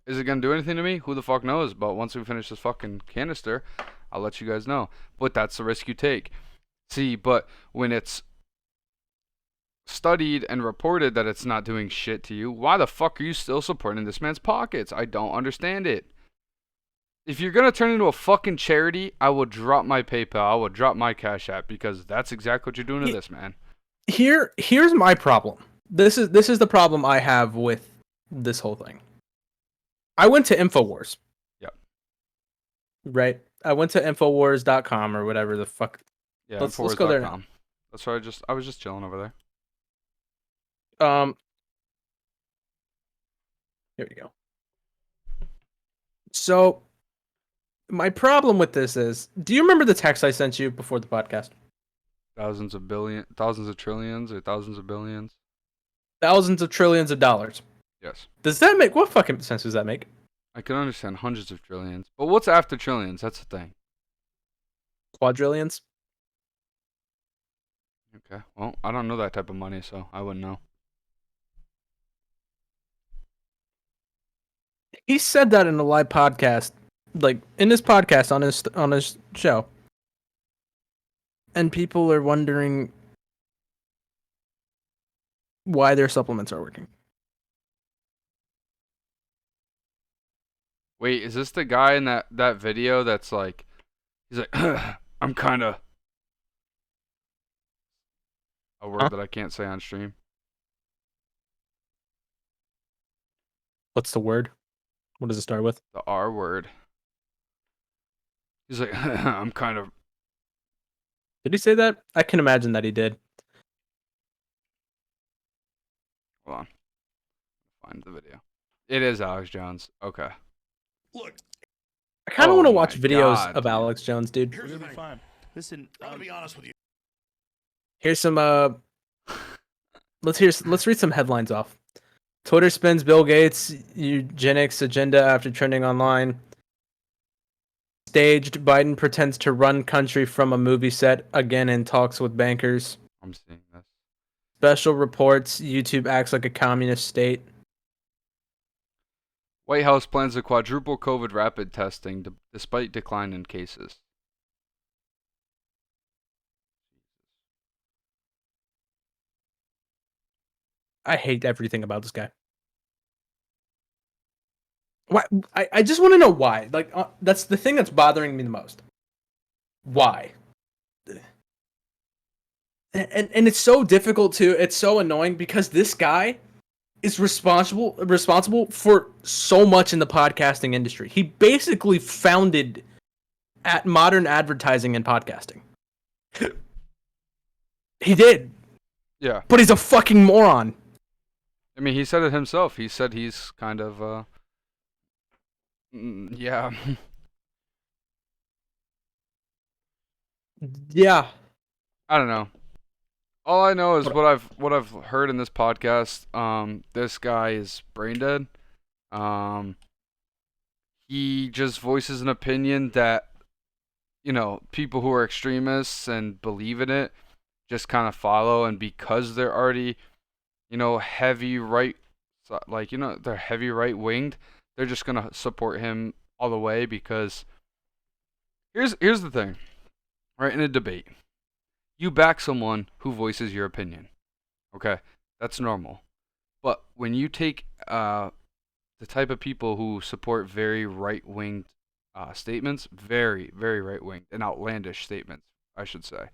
Is it going to do anything to me? Who the fuck knows? But once we finish this fucking canister, I'll let you guys know. But that's the risk you take. See, but when it's studied and reported that it's not doing shit to you, why the fuck are you still supporting this man's pockets? I don't understand it. If you're gonna turn into a fucking charity, I will drop my PayPal. I will drop my Cash App, because that's exactly what you're doing to this man. Here's my problem. This is the problem I have with this whole thing. I went to Infowars. Yep. Right? I went to Infowars.com or whatever the fuck. Yeah, let's go there now. That's why I was just chilling over there. Here we go. So, my problem with this is, do you remember the text I sent you before the podcast? thousands of trillions, or thousands of billions. Thousands of trillions of dollars. Yes. Does that make what fucking sense does that make? I can understand hundreds of trillions, but what's after trillions? That's the thing. Quadrillions? Okay. Well, I don't know that type of money, so I wouldn't know. He said that in a live podcast, like in his podcast on his show, and people are wondering why their supplements are working. Wait, is this the guy in that video that's like, he's like, I'm kind of, a word that I can't say on stream. What's the word? What does it start with? The R word. He's like, I'm kind of. Did he say that? I can imagine that he did. Hold on. Find the video. It is Alex Jones. Okay. Look, I kind of want to my watch videos God, of dude. Alex Jones, dude. here's the thing. Fine. Listen, I'm gonna be honest with you. Here's some let's read some headlines off. Twitter spins Bill Gates eugenics agenda after trending online. Staged, Biden pretends to run country from a movie set again in talks with bankers. I'm seeing this. Special reports YouTube acts like a communist state. White House plans to quadruple COVID rapid testing despite decline in cases. I hate everything about this guy. Why? I just want to know why. Like that's the thing that's bothering me the most. Why? And it's so difficult to. It's so annoying because this guy is responsible for so much in the podcasting industry. He basically founded at modern advertising and podcasting. He did, Yeah. but he's a fucking moron. I mean, he said it himself. He said he's kind of, yeah. Yeah. I don't know. All I know is what I've heard in this podcast. This guy is brain dead. He just voices an opinion that, you know, people who are extremists and believe in it just kind of follow, and because they're already, you know, heavy right, like, you know, they're heavy right winged, they're just gonna support him all the way because here's the thing, right? In a debate, you back someone who voices your opinion. Okay, that's normal. But when you take the type of people who support very right-winged statements, very, very right-winged and outlandish statements, I should say.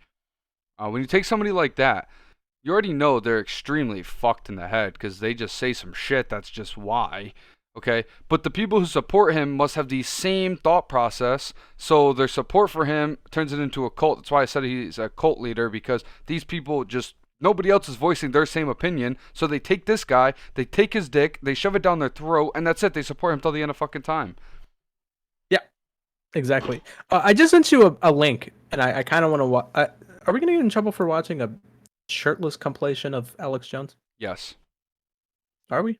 When you take somebody like that, you already know they're extremely fucked in the head because they just say some shit that's just why. Okay, but the people who support him must have the same thought process, so their support for him turns it into a cult. That's why I said he's a cult leader, because these people just, nobody else is voicing their same opinion, so they take this guy, they take his dick, they shove it down their throat, and that's it. They support him till the end of fucking time. Yeah, exactly. I just sent you a link, and I kind of want to watch. Are we going to get in trouble for watching a shirtless compilation of Alex Jones? Yes. Are we?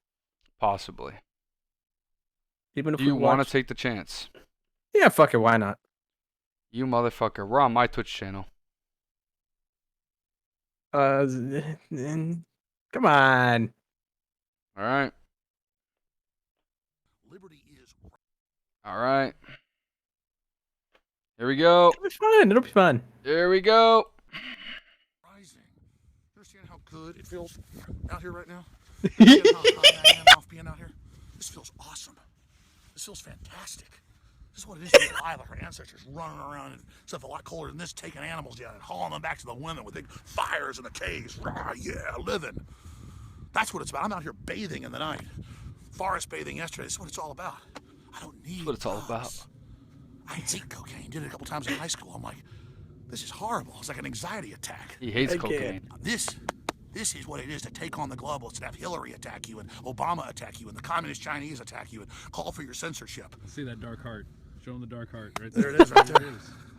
Possibly. Even if Do you we want watch... to take the chance? Yeah, fuck it, why not? You motherfucker. We're on my Twitch channel. Come on. Alright. Liberty is Alright. Here we go. It'll be fun. It'll be fun. Here we go. rising. You understand how good it feels out here right now? You understand how high I am off being out here? This feels awesome. This feels fantastic. This is what it is to be alive, like our ancestors running around and stuff a lot colder than this, taking animals down and hauling them back to the women with big fires in the caves. Rah, yeah, living. That's what it's about. I'm out here bathing in the night. Forest bathing yesterday. This is what it's all about. I don't need That's what it's all drugs. about. I hate cocaine. Did it a couple times in high school. I'm like, this is horrible. It's like an anxiety attack. He hates I can't. cocaine. This is what it is to take on the globalists, to have Hillary attack you and Obama attack you and the communist Chinese attack you and call for your censorship. See that dark heart. Show him the dark heart right There there. it is right there.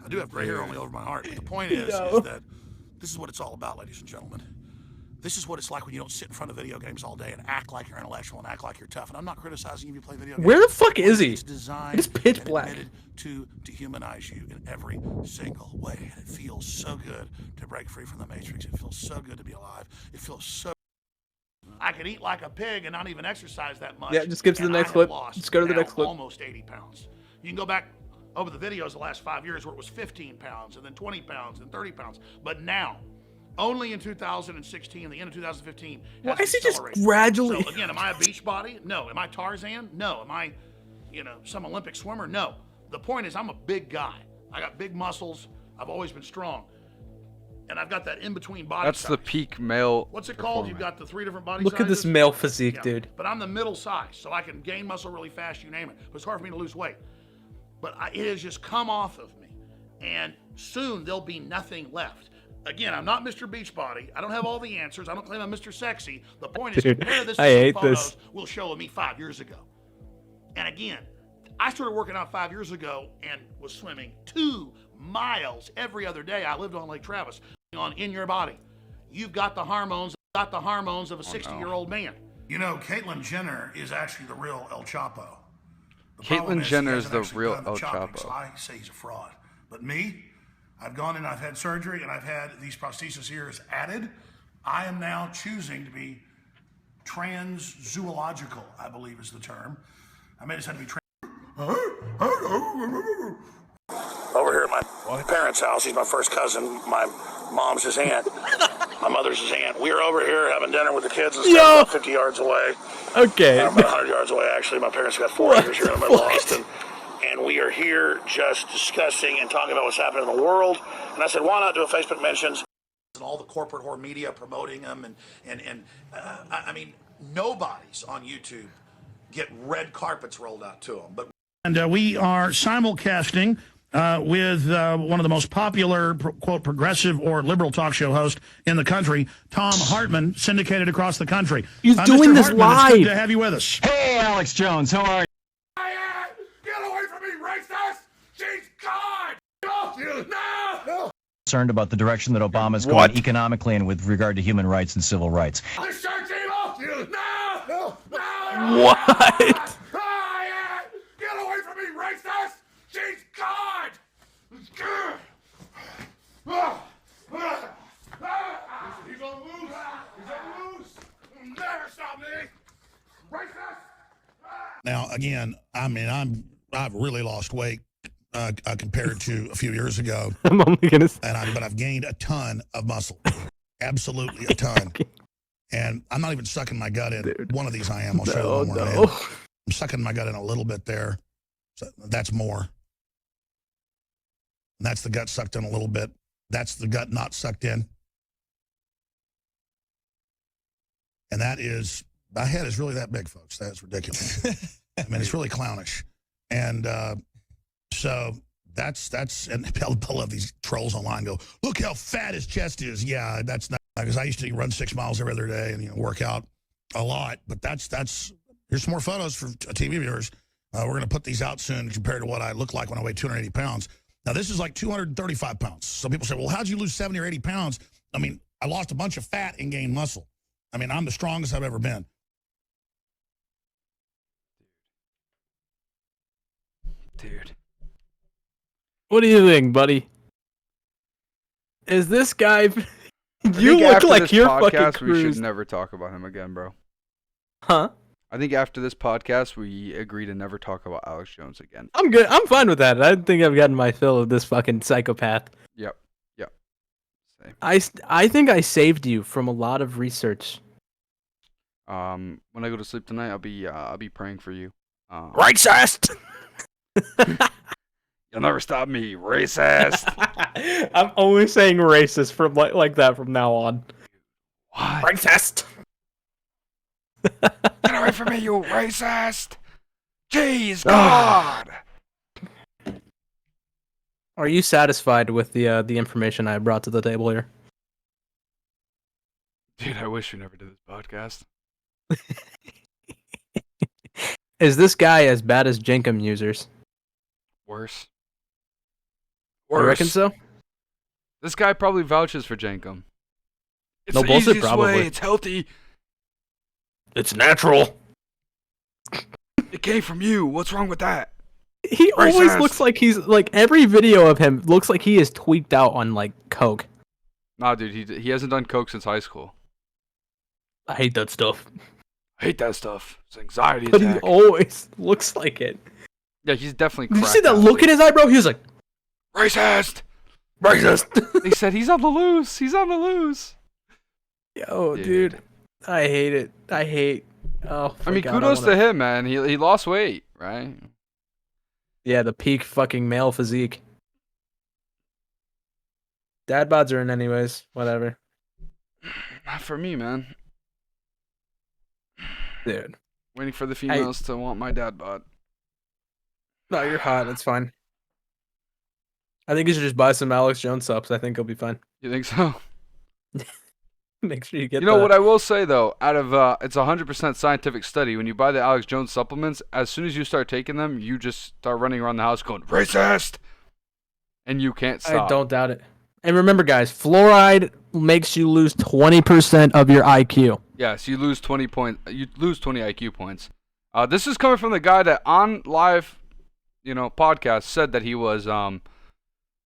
I do have gray hair only over my heart. But the point is that This is what it's all about, ladies and gentlemen. This is what it's like when you don't sit in front of video games all day and act like you're intellectual and act like you're tough. And I'm not criticizing you if you play video games. Where the fuck is he? It's designed It's pitch and black. admitted to dehumanize you in every single way. And it feels so good to break free from the matrix. It feels so good to be alive. It feels so. I could eat like a pig and not even exercise that much. Yeah, just skip to the next clip. Just go to the next clip. Almost 80 pounds. You can go back over the videos the last 5 years where it was 15 pounds and then 20 pounds and 30 pounds. But now, only in 2016, the end of 2015, Why has is he just accelerated. gradually? So again, am I a beach body? No. Am I Tarzan? No. Am I, some Olympic swimmer? No. The point is, I'm a big guy. I got big muscles. I've always been strong. And I've got that in-between body That's size. the peak male. What's it called? You've got the 3 different body Look sizes. at this male physique, Yeah. dude. But I'm the middle size, so I can gain muscle really fast, you name it. But it's hard for me to lose weight. But it has just come off of me. And soon there'll be nothing left. Again, I'm not Mr. Beachbody. I don't have all the answers. I don't claim I'm Mr. Sexy. The point is, Dude, compare this I to hate some photos this. we'll show of me 5 years ago. And again, I started working out 5 years ago and was swimming 2 miles every other day. I lived on Lake Travis. In your body, you've got the hormones of a 60-year-old man. You know, Caitlyn Jenner is actually the real El Chapo. Caitlyn Jenner is the real El Chapo. So I say he's a fraud. But me, I've gone and I've had surgery and I've had these prosthesis ears added. I am now choosing to be trans-zoological, I believe is the term. I may decide to be over here at my parents' house. He's my first cousin. My mom's his aunt. My mother's his aunt. We are over here having dinner with the kids and stuff about 50 yards away. Okay. About 100 yards away, actually. My parents got 4 acres here in the middle of Austin. And we are here just discussing and talking about what's happening in the world. And I said, why not do a Facebook mentions? And all the corporate whore media promoting them. I mean, nobody's on YouTube get red carpets rolled out to them. And we are simulcasting with one of the most popular, quote, progressive or liberal talk show host in the country, Tom Hartman, syndicated across the country. He's doing Mr. this Hartman, live. It's good to have you with us. Hey, Alex Jones, how are you? Get away from me, racist! She's gone! No! Concerned about the direction that Obama's going economically and with regard to human rights and civil rights. The shark's evil! No! What? Get away from me, racist! She's gone! He's on loose! He's on loose! Never stop me! Racist! Now, again, I mean, I've really lost weight compared to a few years ago, I'm only gonna. but I've gained a ton of muscle, absolutely a ton. And I'm not even sucking my gut in. Dude. One of these I am. I'll show you one more. No. I'm sucking my gut in a little bit there. So that's more. And that's the gut sucked in a little bit. That's the gut not sucked in. And that is, my head is really that big, folks. That's ridiculous. I mean, it's really clownish. And so that's, and I love these trolls online go, look how fat his chest is. Yeah, that's not, because I used to run 6 miles every other day and work out a lot. But that's, here's some more photos for TV viewers. We're going to put these out soon compared to what I look like when I weigh 280 pounds. Now, this is like 235 pounds. Some people say, well, how'd you lose 70 or 80 pounds? I mean, I lost a bunch of fat and gained muscle. I mean, I'm the strongest I've ever been. Dude. What do you think, buddy? Is this guy? I You think look after like this you're fucking podcast, we should cruised. never talk about him again, bro. Huh? I think after this podcast, we agree to never talk about Alex Jones again. I'm good. I'm fine with that. I think I've gotten my fill of this fucking psychopath. Yep. Same. I think I saved you from a lot of research. When I go to sleep tonight, I'll be praying for you. Racist. You'll never stop me, racist. I'm only saying racist from like that from now on. What? Racist. Get away from me, you racist! Jeez, God! Are you satisfied with the information I brought to the table here? Dude, I wish we never did this podcast. Is this guy as bad as Jenkum users? Worse. You reckon so? This guy probably vouches for Jankum. It's No the bullshit, easiest probably. way. It's healthy. It's natural. It came from you. What's wrong with that? He always Racist. looks like he's like every video of him looks like he is tweaked out on like coke. Nah, dude, he hasn't done coke since high school. I hate that stuff. I hate that stuff. It's anxiety But he attack. always looks like it. Yeah, he's definitely. Did you see that look in his eye, bro? He was like, Racist. racist. They said he's on the loose. He's on the loose. Yo, dude, I hate it. I hate. Oh, I mean, God, kudos wanna- to him, man. He lost weight, right? Yeah, the peak fucking male physique. Dad bods are in anyways. Whatever, Not for me, man. dude. Waiting for the females to want my dad bod. No, you're hot. It's fine. I think you should just buy some Alex Jones subs. I think he'll be fine. You think so? Make sure you get. You know what I will say though, out of it's a 100% scientific study. When you buy the Alex Jones supplements, as soon as you start taking them, you just start running around the house going racist, and you can't stop. I don't doubt it. And remember, guys, fluoride makes you lose 20% of your IQ. Yes, you lose 20 You lose 20 IQ points. This is coming from the guy that on live, podcast said that he was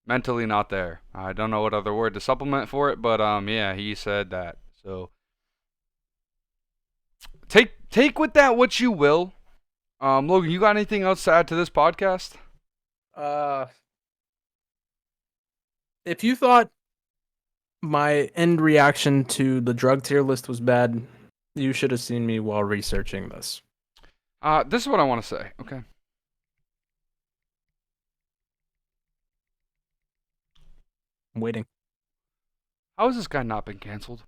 mentally not there. I don't know what other word to supplement for it, but yeah, he said that. So take with that what you will. Logan, you got anything else to add to this podcast? If you thought my end reaction to the drug tier list was bad, you should have seen me while researching this. This is what I want to say. Okay. I'm waiting. How has this guy not been canceled?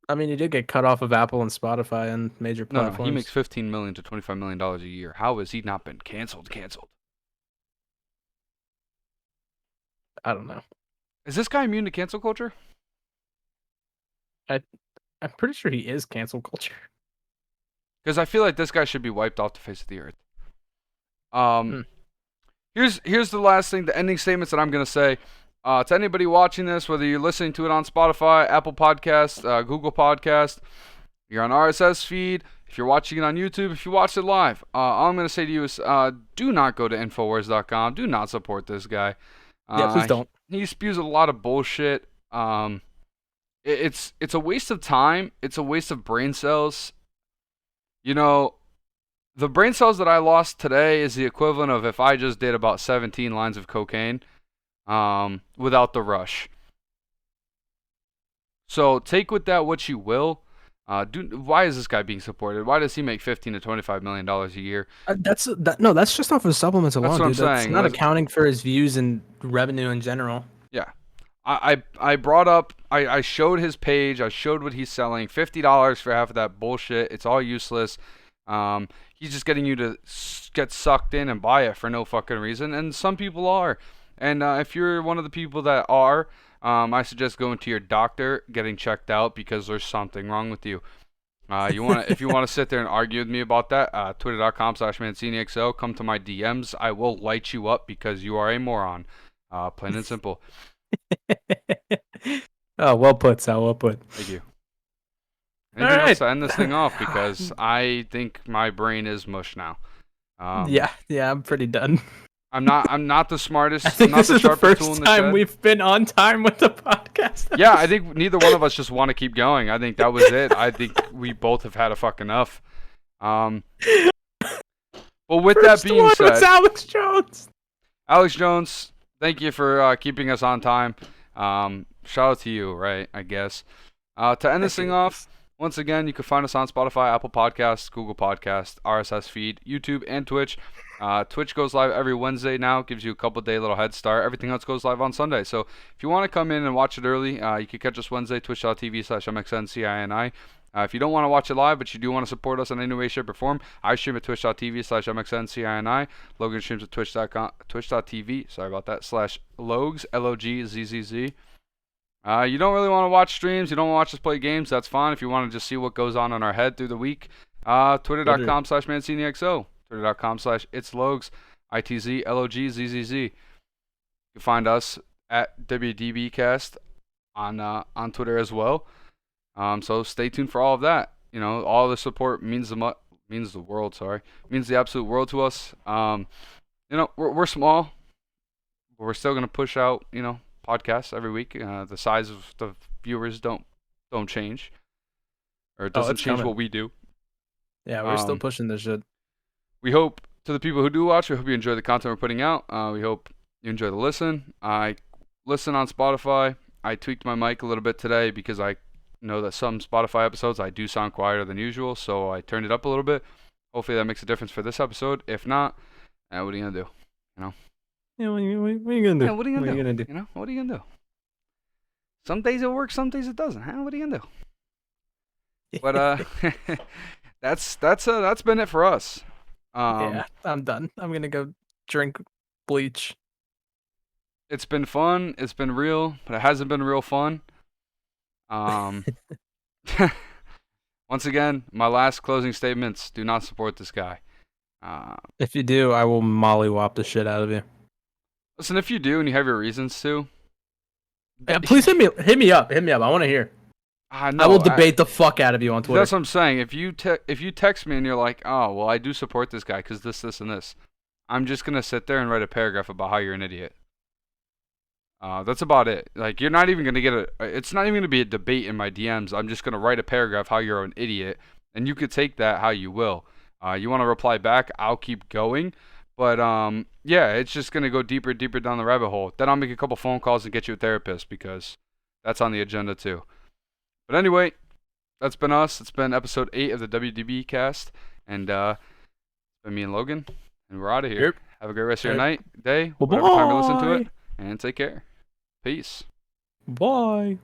I mean, he did get cut off of Apple and Spotify and major No, platforms. he makes $15 million to $25 million a year. How has he not been canceled? I don't know. Is this guy immune to cancel culture? I'm pretty sure he is cancel culture. Because I feel like this guy should be wiped off the face of the earth. Here's the last thing, the ending statements that I'm gonna say. To anybody watching this, whether you're listening to it on Spotify, Apple Podcast, Google Podcast, you're on RSS feed, if you're watching it on YouTube, if you watch it live, all I'm gonna say to you is, do not go to Infowars.com. Do not support this guy. Yeah, please don't. He spews a lot of bullshit. It's a waste of time. It's a waste of brain cells. The brain cells that I lost today is the equivalent of if I just did about 17 lines of cocaine without the rush. So take with that what you will. Why is this guy being supported? Why does he make $15 to $25 million a year? That's just off of supplements alone. That's what I'm dude. That's saying. not accounting for his views and revenue in general. Yeah. I brought up, I showed his page, I showed what he's selling, $50 for half of that bullshit. It's all useless. He's just getting you to get sucked in and buy it for no fucking reason, and some people are. And if you're one of the people that are, I suggest going to your doctor, getting checked out because there's something wrong with you. If you want to sit there and argue with me about that, twitter.com/ManciniXO, come to my DMs. I will light you up because you are a moron. Plain and simple. Oh, well put, Sal. Well put. Thank you. Anything else to end this thing off? Because I think my brain is mush now. Yeah, I'm pretty done. I'm not the smartest. I think I'm not this the is the sharpest first tool in the time shed. we've been on time with the podcast. Yeah, I think neither one of us just want to keep going. I think that was it. I think we both have had a fuck enough. Well, with that being said, it's Alex Jones. Alex Jones, thank you for keeping us on time. Shout out to you, right? I guess. To end this thing off, once again, you can find us on Spotify, Apple Podcasts, Google Podcasts, RSS feed, YouTube, and Twitch. Twitch goes live every Wednesday now. Gives you a couple-day little head start. Everything else goes live on Sunday. So if you want to come in and watch it early, you can catch us Wednesday, twitch.tv/MXNCINI. If you don't want to watch it live, but you do want to support us in any way, shape, or form, I stream at twitch.tv/MXNCINI. Logan streams at twitch.tv, sorry about that, /Logs, LOGZZZ. You don't really want to watch streams, you don't want to watch us play games, that's fine. If you want to just see what goes on in our head through the week, twitter.com/ManciniXO, twitter.com/itslogs, ITZLOGZZZ. You can find us at WDBcast on Twitter as well. So stay tuned for all of that. You know, all the support means the world. Sorry, means the absolute world to us. You know, we're small, but we're still gonna push out, you know, podcasts every week. The size of the viewers don't change, or it doesn't it's change coming. what we do. Yeah, we're still pushing this shit. We hope, to the people who do watch, we hope you enjoy the content we're putting out. We hope you enjoy the listen. I listen on Spotify. I tweaked my mic a little bit today because I know that some Spotify episodes I do sound quieter than usual, so I turned it up a little bit. Hopefully that makes a difference for this episode. If not, what are you gonna do? You know? Yeah, what are you gonna do? Yeah, what are you gonna do? You know, what are you gonna do? Some days it works, some days it doesn't. What are you gonna do? But that's been it for us. Yeah, I'm done. I'm gonna go drink bleach. It's been fun. It's been real, but it hasn't been real fun. Once again, my last closing statements: do not support this guy. If you do, I will mollywop the shit out of you. Listen, if you do and you have your reasons to, Yeah, please hit me up. I want to hear. I will debate the fuck out of you on Twitter. That's what I'm saying. If you text me and you're like, oh, well, I do support this guy because this, and this, I'm just gonna sit there and write a paragraph about how you're an idiot. That's about it. Like, you're not even gonna get it's not even gonna be a debate in my DMs. I'm just gonna write a paragraph how you're an idiot, and you could take that how you will. You want to reply back? I'll keep going. But yeah, it's just gonna go deeper down the rabbit hole. Then I'll make a couple phone calls and get you a therapist because that's on the agenda too. But anyway, that's been us. It's been episode 8 of the WDB cast, and it's been me and Logan, and we're out of here. Yep. Have a great rest of your night, day, Bye-bye. whatever time you listen to it, and take care. Peace. Bye.